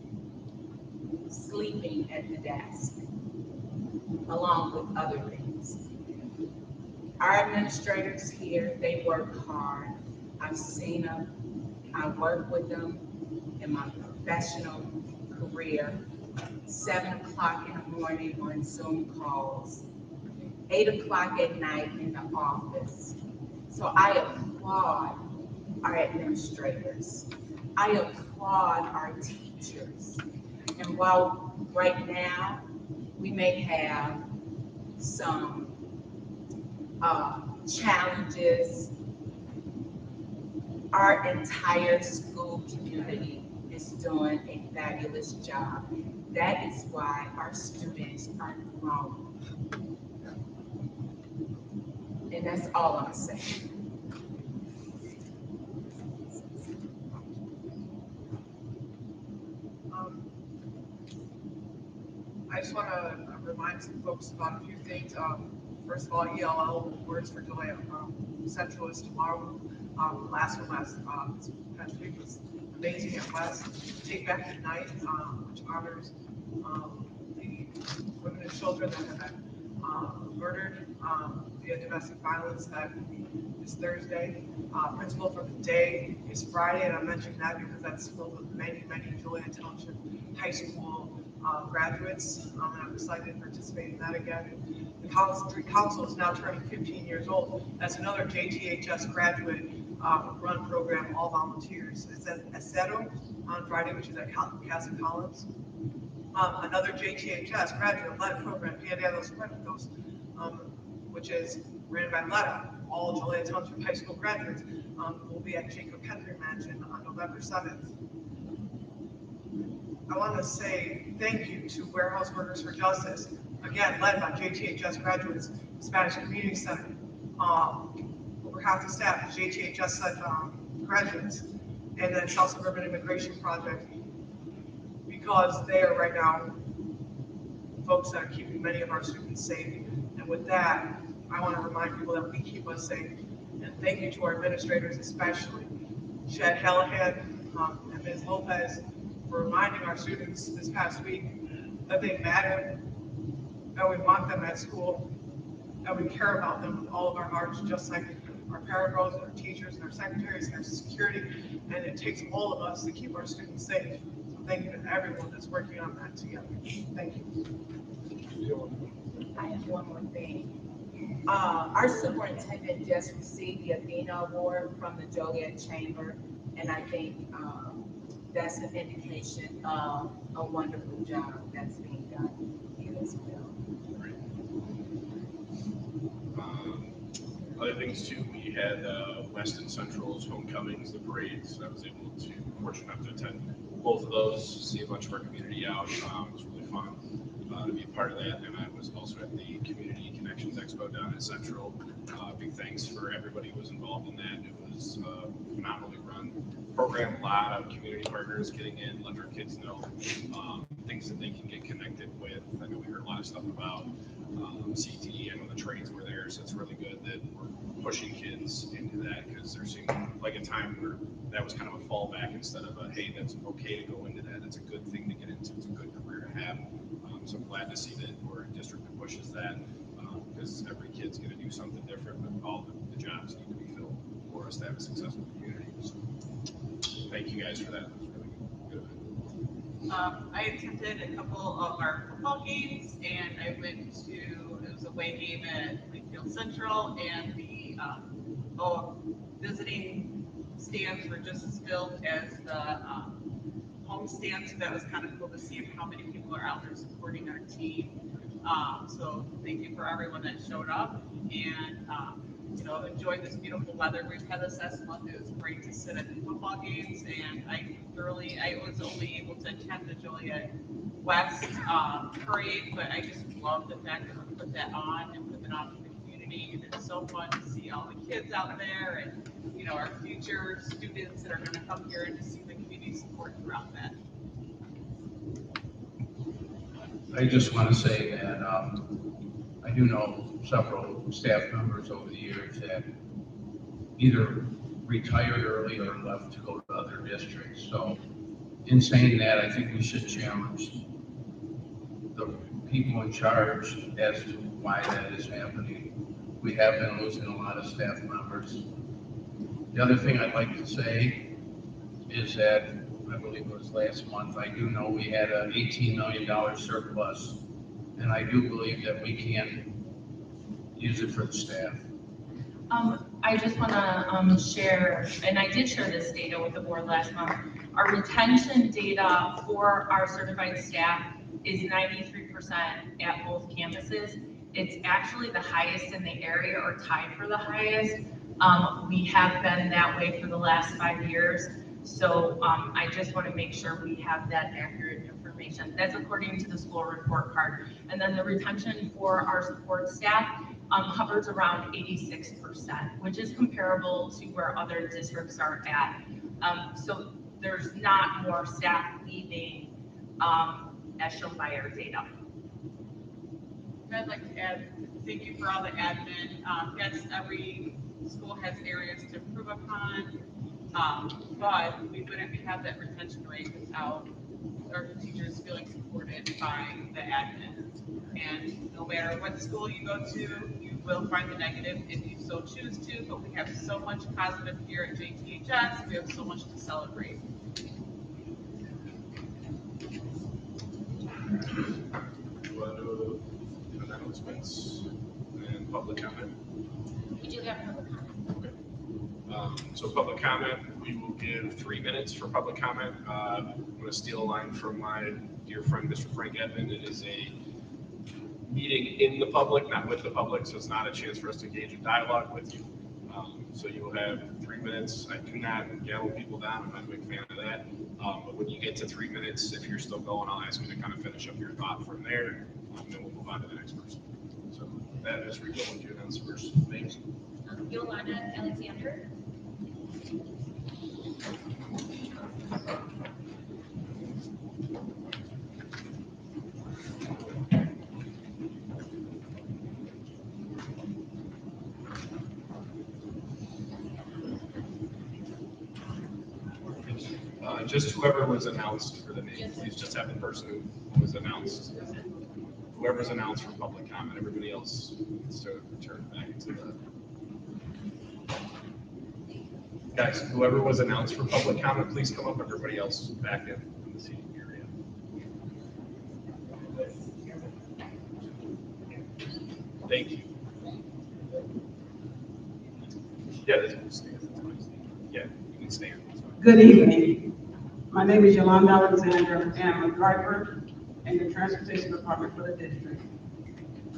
sleeping at the desk, along with other things. Our administrators here, they work hard. I've seen them. I work with them in my professional career. 7 o'clock in the morning on Zoom calls, 8 o'clock at night in the office. So I applaud our administrators. I applaud our teachers. And while right now we may have some challenges, our entire school community is doing a fabulous job. That is why our students are growing. And that's all I'm saying. I just want to remind some folks about a few things. First of all, ELL Words for Joy Central is tomorrow. Last this past week was amazing at West. Take Back the Night, which honors the women and children that have been murdered via domestic violence. That is Thursday. Principal for the Day is Friday, and I'm mentioning that because that's filled with many, many Joliet Township High School graduates, and I'm excited to participate in that again. The council is now turning 15 years old. That's another JTHS graduate run program, all volunteers. It's at Aceto on Friday, which is at Casa Collins. Another JTHS graduate-led program, Dia de los Muertos, which is ran by Letta, all Joliet Township High School graduates, will be at Jacob Henry Mansion on November 7th. I want to say thank you to Warehouse Workers for Justice, again, led by JTHS graduates, Spanish Community Center. Over half the staff is JTHS graduates, and then South Suburban Immigration Project, because they are right now folks that are keeping many of our students safe. And with that, I want to remind people that we keep us safe. And thank you to our administrators, especially Chad Callahan and Ms. Lopez, for reminding our students this past week that they matter, that we want them at school, that we care about them with all of our hearts, just like our parapros and our teachers and our secretaries and our security. And it takes all of us to keep our students safe. So thank you to everyone that's working on that together. Thank you. I have one more thing. Our superintendent just received the Athena Award from the Joliet Chamber, and I think that's an indication of a wonderful job that's being done here as well. Other things too, we had West and Central's homecomings, the parades. I was able to, fortunate enough to attend both of those, see a bunch of our community out. It was really fun to be a part of that. And I was also at the Community Connections Expo down at Central. Big thanks for everybody who was involved in that. It was phenomenally run program. A lot of community partners getting in, letting our kids know things that they can get connected with. I know we heard a lot of stuff about CTE. I know the trades were there, so it's really good that we're pushing kids into that, because there seemed like a time where that was kind of a fallback instead of a, hey, that's okay to go into that. It's a good thing to get into. It's a good career to have. So I'm glad to see that we're a district that pushes that, because every kid's going to do something different, but all the jobs need to be filled for us to have a successful community. So thank you guys for that. It was really good. I attended a couple of our football games, and I went to, it was a away game at Lakefield Central, and the visiting stands were just as filled as the home stands, so that was kind of cool to see how many people are out there supporting our team. So thank you for everyone that showed up, and enjoyed this beautiful weather we've had this last month. It was great to sit at the football games, and I was only able to attend the Joliet West parade, but I just love the fact that we put that on and put it on for the community. And it's so fun to see all the kids out there, and our future students that are going to come here and to see the community support throughout that. I just want to say that I do know several staff members over the years that either retired early or left to go to other districts. So in saying that, I think we should challenge the people in charge as to why that is happening. We have been losing a lot of staff members. The other thing I'd like to say is that, I believe it was last month, I do know we had an $18 million surplus, and I do believe that we can use it for the staff. I just want to share, and I did share this data with the board last month. Our retention data for our certified staff is 93% at both campuses. It's actually the highest in the area, or tied for the highest. We have been that way for the last 5 years. So I just want to make sure we have that accurate information. That's according to the school report card. And then the retention for our support staff hovers around 86%, which is comparable to where other districts are at. So there's not more staff leaving as shown by our data. I'd like to add, thank you for all the admin. Yes, every school has areas to improve upon, but we wouldn't have that retention rate without our teachers feeling supported by the admin. And no matter what school you go to, you will find the negative if you so choose to, but we have so much positive here at JTHS. We have so much to celebrate. Announcements and public comment. We do have public comment. Okay. So public comment, we will give 3 minutes for public comment. I'm going to steal a line from my dear friend, Mr. Frank Edmond. It is a meeting in the public, not with the public, so it's not a chance for us to engage in dialogue with you. So you will have 3 minutes. I do not gavel people down. I'm not a big fan of that. But when you get to 3 minutes, if you're still going, I'll ask you to kind of finish up your thought from there. Then we'll move on to the next person. So that is Rico. Would you announce the first names? Yolanda Alexander. Just whoever was announced for the name, please just have the person who was announced. Whoever's announced for public comment, everybody else needs to return back to the. Guys, whoever was announced for public comment, please come up. Everybody else back in the seating area. Thank you. Yeah, this one stands. Yeah, you can stand. Good evening. My name is Yolanda Alexander, and I'm a driver in the transportation department for the district.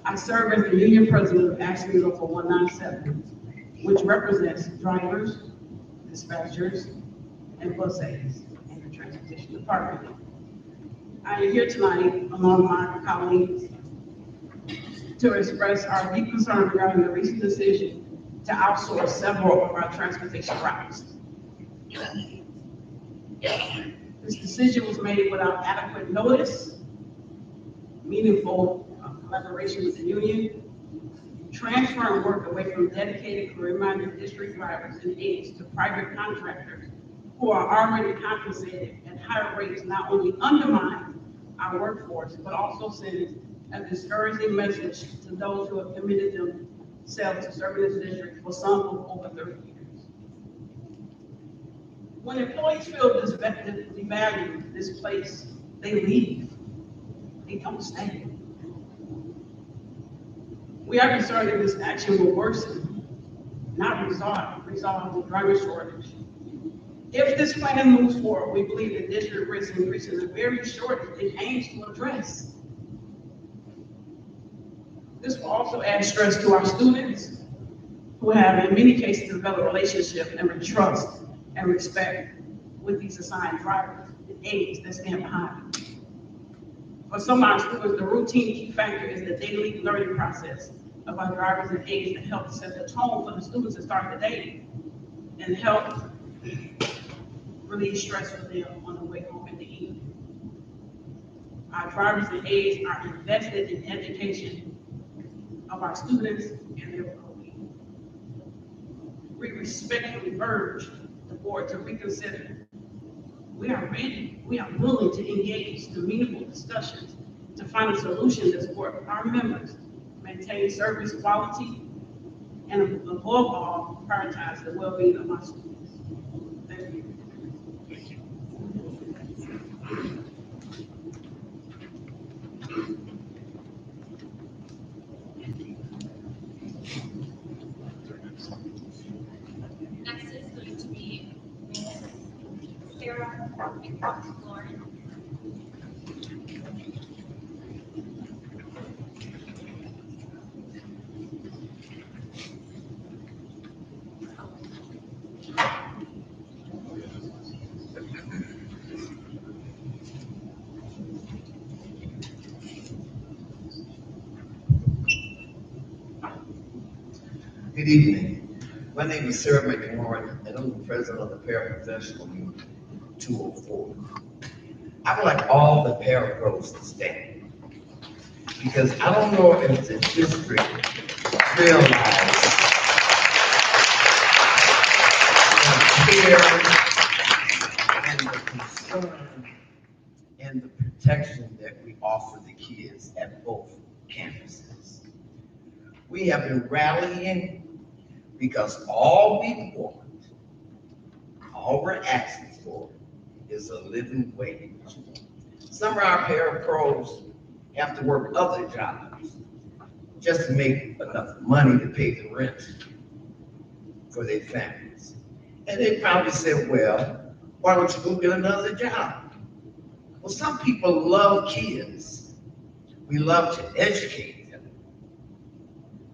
I serve as the union president of Accident Local 197, which represents drivers, dispatchers, and bus aides in the transportation department. I am here tonight among my colleagues to express our deep concern regarding the recent decision to outsource several of our transportation routes. This decision was made without adequate notice, meaningful collaboration with the union, transferring work away from dedicated career-minded district drivers and aides to private contractors who are already compensated at higher rates not only undermine our workforce, but also sends a discouraging message to those who have committed themselves to serving this district for some of over 30 years. When employees feel devalued, displaced, they leave. They don't stay. We are concerned that this action will worsen, not resolve the driver shortage. If this plan moves forward, we believe the district risks increasing the very shortage it aims to address. This will also add stress to our students, who have in many cases developed a relationship and trust and respect with these assigned drivers and aides that stand behind them. For some of our students, the routine key factor is the daily learning process of our drivers and aides that help set the tone for the students to start the day and help relieve stress for them on the way home in the evening. Our drivers and aides are invested in education of our students and their well-being. We respectfully urge the board to reconsider. We are ready, we are willing to engage in meaningful discussions to find a solution that supports our members, maintain service quality, and above all, prioritize the well-being of our students. Thank you. Next is going to be Sarah McLaurin. Good evening. My name is Sarah McLaurin, and I'm the president of the Paraprofessional Union 204. I would like all the parapros to stand, because I don't know if the district realizes the care and the concern and the protection that we offer the kids at both campuses. We have been rallying because all we want, all we're asking for is a living wage. Some of our parapros have to work other jobs just to make enough money to pay the rent for their families. And they probably said, well, why don't you go get another job? Well, some people love kids. We love to educate them.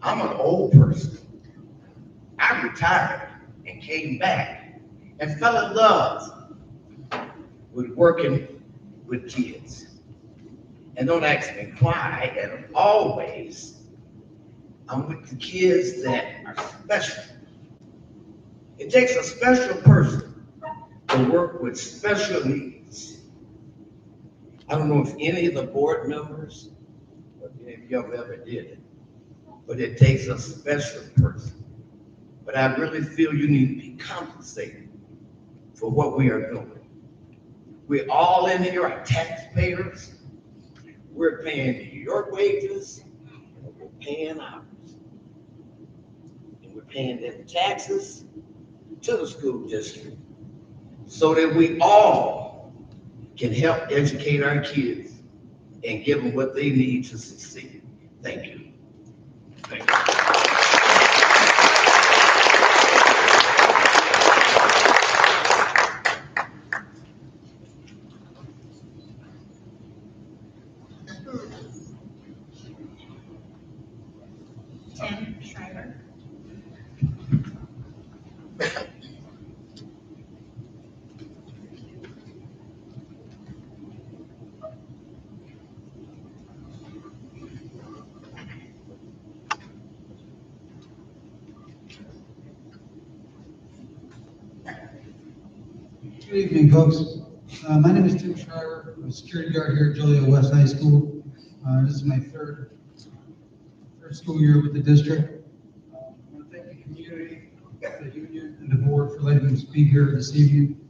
I'm an old person. I retired and came back and fell in love with working with kids. And don't ask me why, and always, I'm with the kids that are special. It takes a special person to work with special needs. I don't know if any of the board members, or any of y'all ever did it, but it takes a special person. But I really feel you need to be compensated for what we are doing. We're all in here are taxpayers. We're paying your wages, and we're paying ours. And we're paying them taxes to the school district so that we all can help educate our kids and give them what they need to succeed. Thank you. Thank you. Tim Schreiber. Good evening, folks. My name is Tim Schreiber. I'm a security guard here at Joliet West High School. This is my third school year with the district. I want to thank the community, the union, and the board for letting me speak here this evening.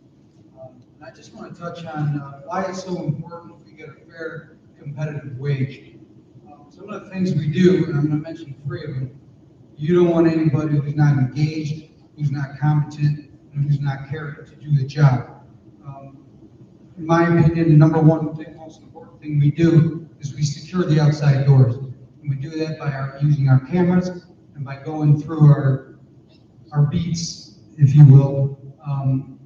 And I just want to touch on why it's so important we get a fair, competitive wage. Some of the things we do, and I'm going to mention 3 of them. You don't want anybody who's not engaged, who's not competent, and who's not caring to do the job. In my opinion, the number one thing, most important thing we do is we secure the outside doors. And we do that by using our cameras and by going through our beats, if you will.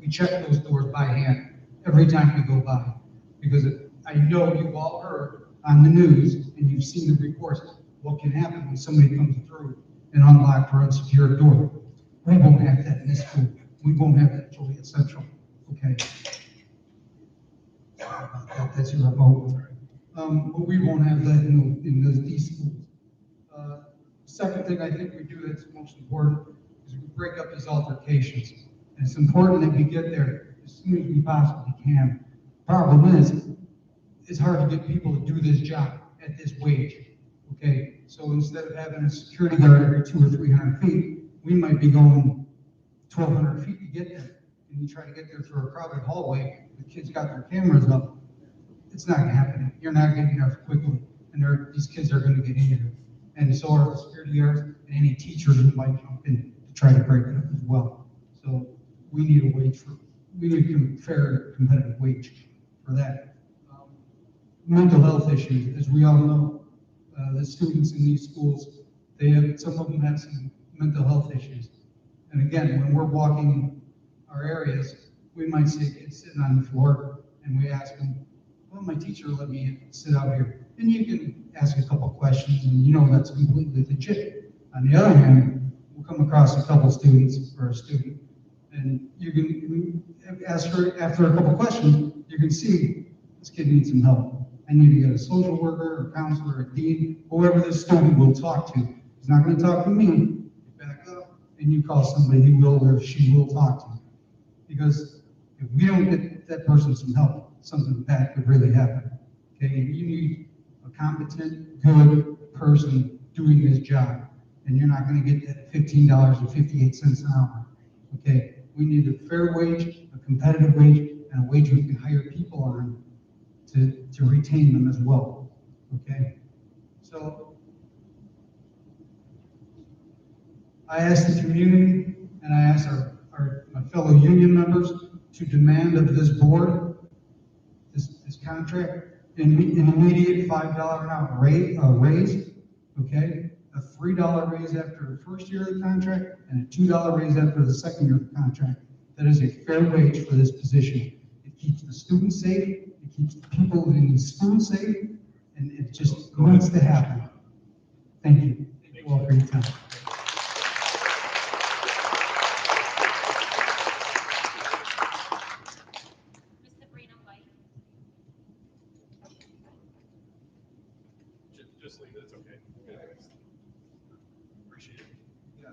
We check those doors by hand every time we go by. Because I know you've all heard on the news and you've seen the reports what can happen when somebody comes through an unlocked or unsecured door. We won't have that in this school. We won't have that at Joliet Central. Okay. Sorry about that. That's your remote. But we won't have that in these schools. Second thing I think we do that's most important is we break up these altercations. And it's important that we get there as soon as we possibly can. Problem is, it's hard to get people to do this job at this wage, okay? So instead of having a security guard every 200 or 300 feet, we might be going 1,200 feet to get there. And you try to get there through a crowded hallway, the kids got their cameras up, it's not gonna happen. You're not getting there quickly, and these kids are gonna get injured. And so are the security guards and any teachers who might jump in to try to break it up as well. So we need a fair, competitive wage for that. Mental health issues, as we all know, the students in these schools, some of them have some mental health issues. And again, when we're walking our areas, we might see kids sitting on the floor, and we ask them, well, my teacher let me sit out here. And you can ask a couple questions, and you know that's completely legit. On the other hand, we'll come across a couple students or a student, and you can ask her after a couple questions, you can see this kid needs some help. I need to get a social worker, a counselor, a dean, whoever this student will talk to. He's not going to talk to me. You back up, and you call somebody he will or she will talk to. Because if we don't get that person some help, something bad could really happen. Okay, and you need a competent, good person doing this job, and you're not going to get that $15.58 an hour. Okay, we need a fair wage, a competitive wage, and a wage we can hire people on to retain them as well. Okay, so I asked the community, and I asked my fellow union members to demand of this board this contract an immediate $5 an hour raise, okay? A $3 raise after the first year of the contract and a $2 raise after the second year of the contract. That is a fair wage for this position. It keeps the students safe, it keeps the people in the school safe, and it just needs to happen. Thank you. Thank you all for your time. Just leave it, it's okay. Appreciate it. Yeah.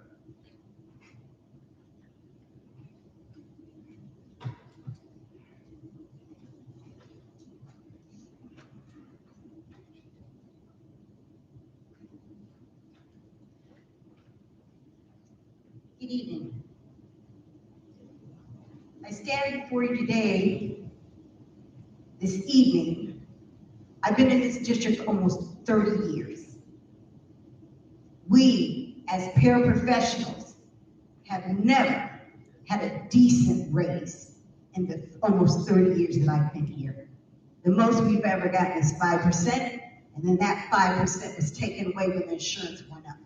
Good evening. I stand before you today, this evening. I've been in this district almost 30 years. We, as paraprofessionals, have never had a decent raise in the almost 30 years that I've been here. The most we've ever gotten is 5%, and then that 5% was taken away when the insurance went up.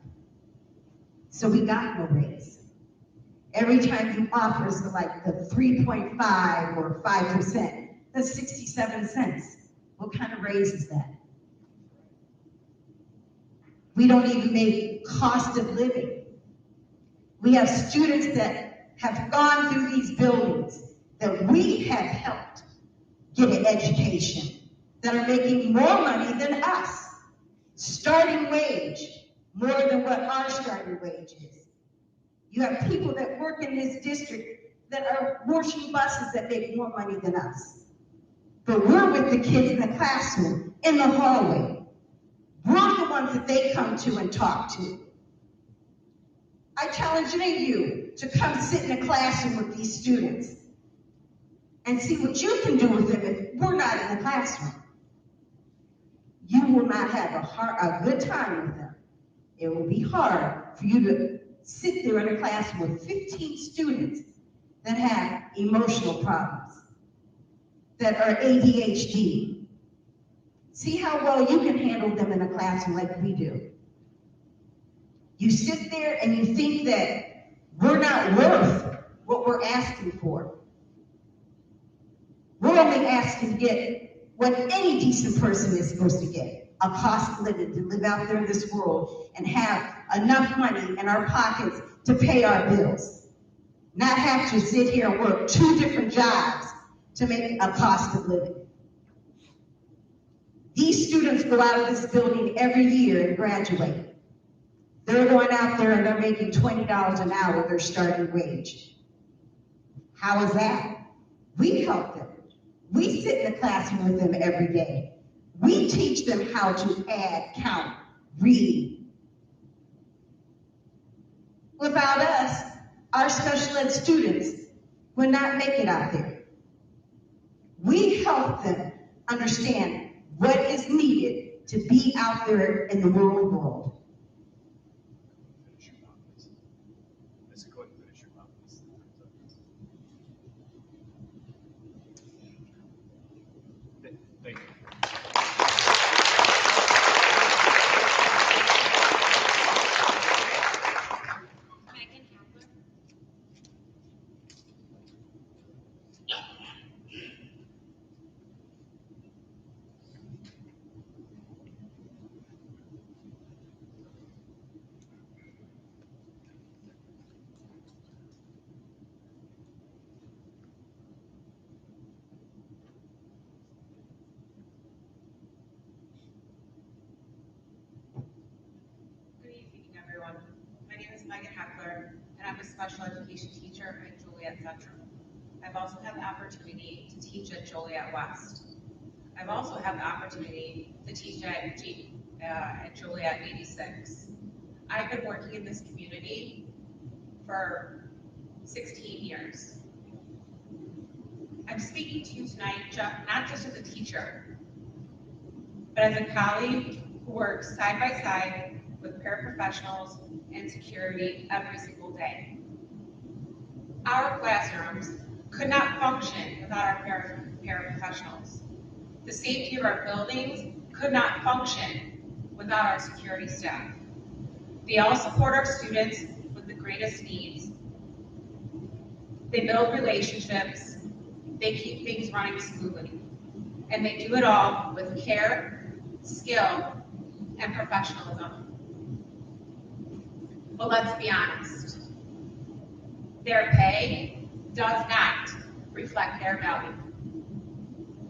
So we got no raise. Every time you offer us like the 3.5 or 5%, that's 67 cents. What kind of raise is that? We don't even make cost of living. We have students that have gone through these buildings that we have helped get an education that are making more money than us. Starting wage, more than what our starting wage is. You have people that work in this district that are washing buses that make more money than us. But we're with the kids in the classroom, in the hallway. We're the ones that they come to and talk to. I challenge any of you to come sit in a classroom with these students and see what you can do with them if we're not in the classroom. You will not have a good time with them. It will be hard for you to sit there in a classroom with 15 students that have emotional problems, that are ADHD. See how well you can handle them in a classroom like we do. You sit there and you think that we're not worth what we're asking for. We're only asking to get what any decent person is supposed to get, a cost of living, to live out there in this world and have enough money in our pockets to pay our bills. Not have to sit here and work 2 different jobs to make a cost of living. These students go out of this building every year and graduate. They're going out there and they're making $20 an hour, their starting wage. How is that? We help them. We sit in the classroom with them every day. We teach them how to add, count, read. Without us, our special ed students would not make it out there. We help them understand what is needed to be out there in the real world. Thank you. Good evening, everyone. My name is Megan Heckler, and I'm a special education teacher at Joliet Central. I've also had the opportunity to teach at Joliet West. I've also had the opportunity to teach at Joliet 86. I've been working in this community for 16 years. I'm speaking to you tonight not just as a teacher, but as a colleague who works side by side with paraprofessionals and security every single day. Our classrooms could not function without our paraprofessionals. The safety of our buildings could not function without our security staff. They all support our students with the greatest needs. They build relationships, they keep things running smoothly, and they do it all with care, skill, and professionalism. But let's be honest, their pay does not reflect their value.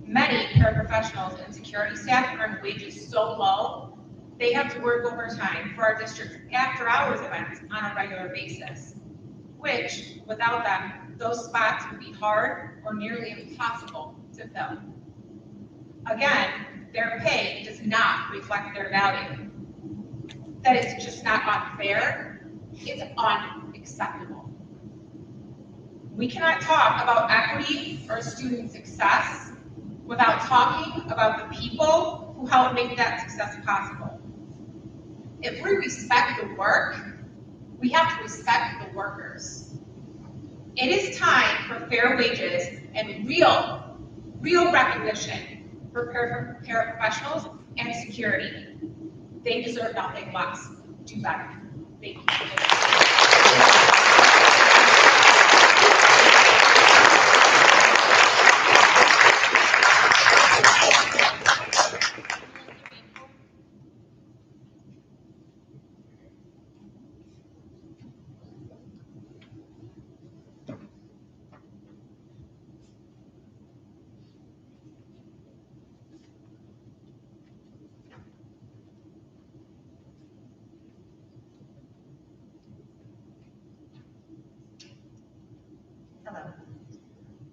Many paraprofessionals and security staff earn wages so low, they have to work overtime for our district's after-hours events on a regular basis, which, without them, those spots would be hard or nearly impossible to fill. Again, their pay does not reflect their value. That is just not unfair, it's unacceptable. We cannot talk about equity or student success without talking about the people who help make that success possible. If we respect the work, we have to respect the workers. It is time for fair wages and real recognition for paraprofessionals and security. They deserve nothing less. Do better. Thank you. Hello.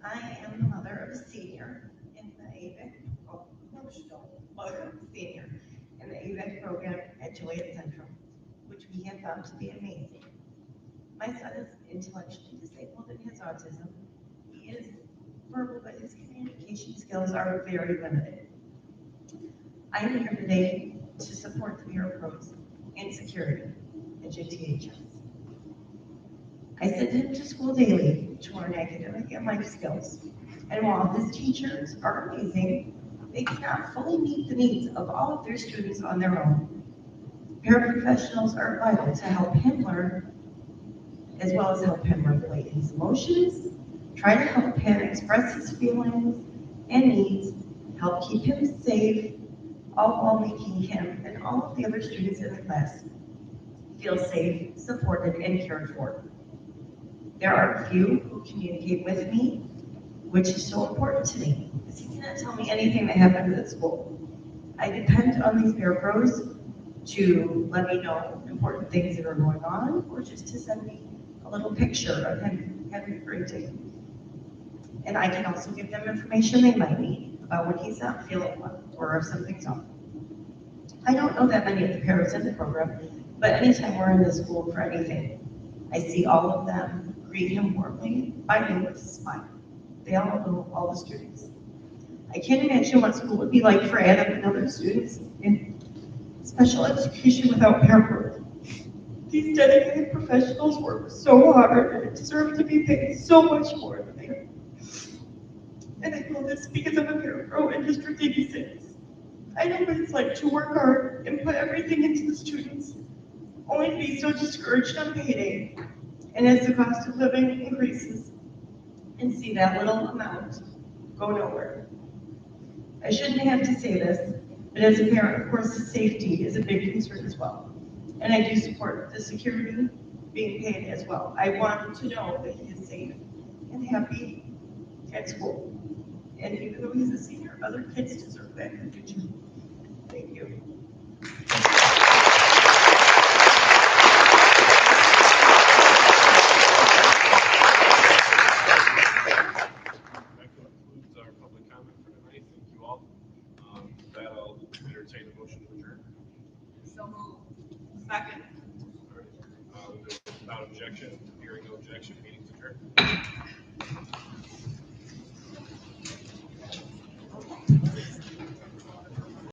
I am the mother of a senior in the AVIC, senior in the AVIC program at Joliet Central, which we have found to be amazing. My son is intellectually disabled and has autism. He is verbal, but his communication skills are very limited. I am here today to support the Bureau of Pros and Security at JTHS. I send him to school daily to learn academic and life skills. And while his teachers are amazing, they cannot fully meet the needs of all of their students on their own. Paraprofessionals are vital to help him learn, as well as help him regulate his emotions, try to help him express his feelings and needs, help keep him safe, all while making him and all of the other students in the class feel safe, supported, and cared for. There are few who communicate with me, which is so important to me, because he cannot tell me anything that happens at school. I depend on these Bureau Pros to let me know important things that are going on, or just to send me a little picture of him having a great day. And I can also give them information they might need about when he's not feeling well or if something's up. I don't know that many of the parents in the program, but anytime we're in the school for anything, I see all of them greet him warmly, by name with a smile. They all know all the students. I can't imagine what school would be like for Adam and other students in special education without paperwork. These dedicated professionals work so hard and deserve to be paid so much more than they are. And I know this because I'm a parapro in District 86. I know what it's like to work hard and put everything into the students, only to be so discouraged on payday. And as the cost of living increases, and see that little amount go nowhere. I shouldn't have to say this, but as a parent, of course, the safety is a big concern as well. And I do support the security being paid as well. I want to know that he is safe and happy at school. And even though he's a senior, other kids deserve that in the future. Thank you. That concludes our public comment for tonight. Thank you all. With that, I'll entertain a motion to adjourn. So moved. Second. All right. Without objection, hearing no objection, meeting's adjourned.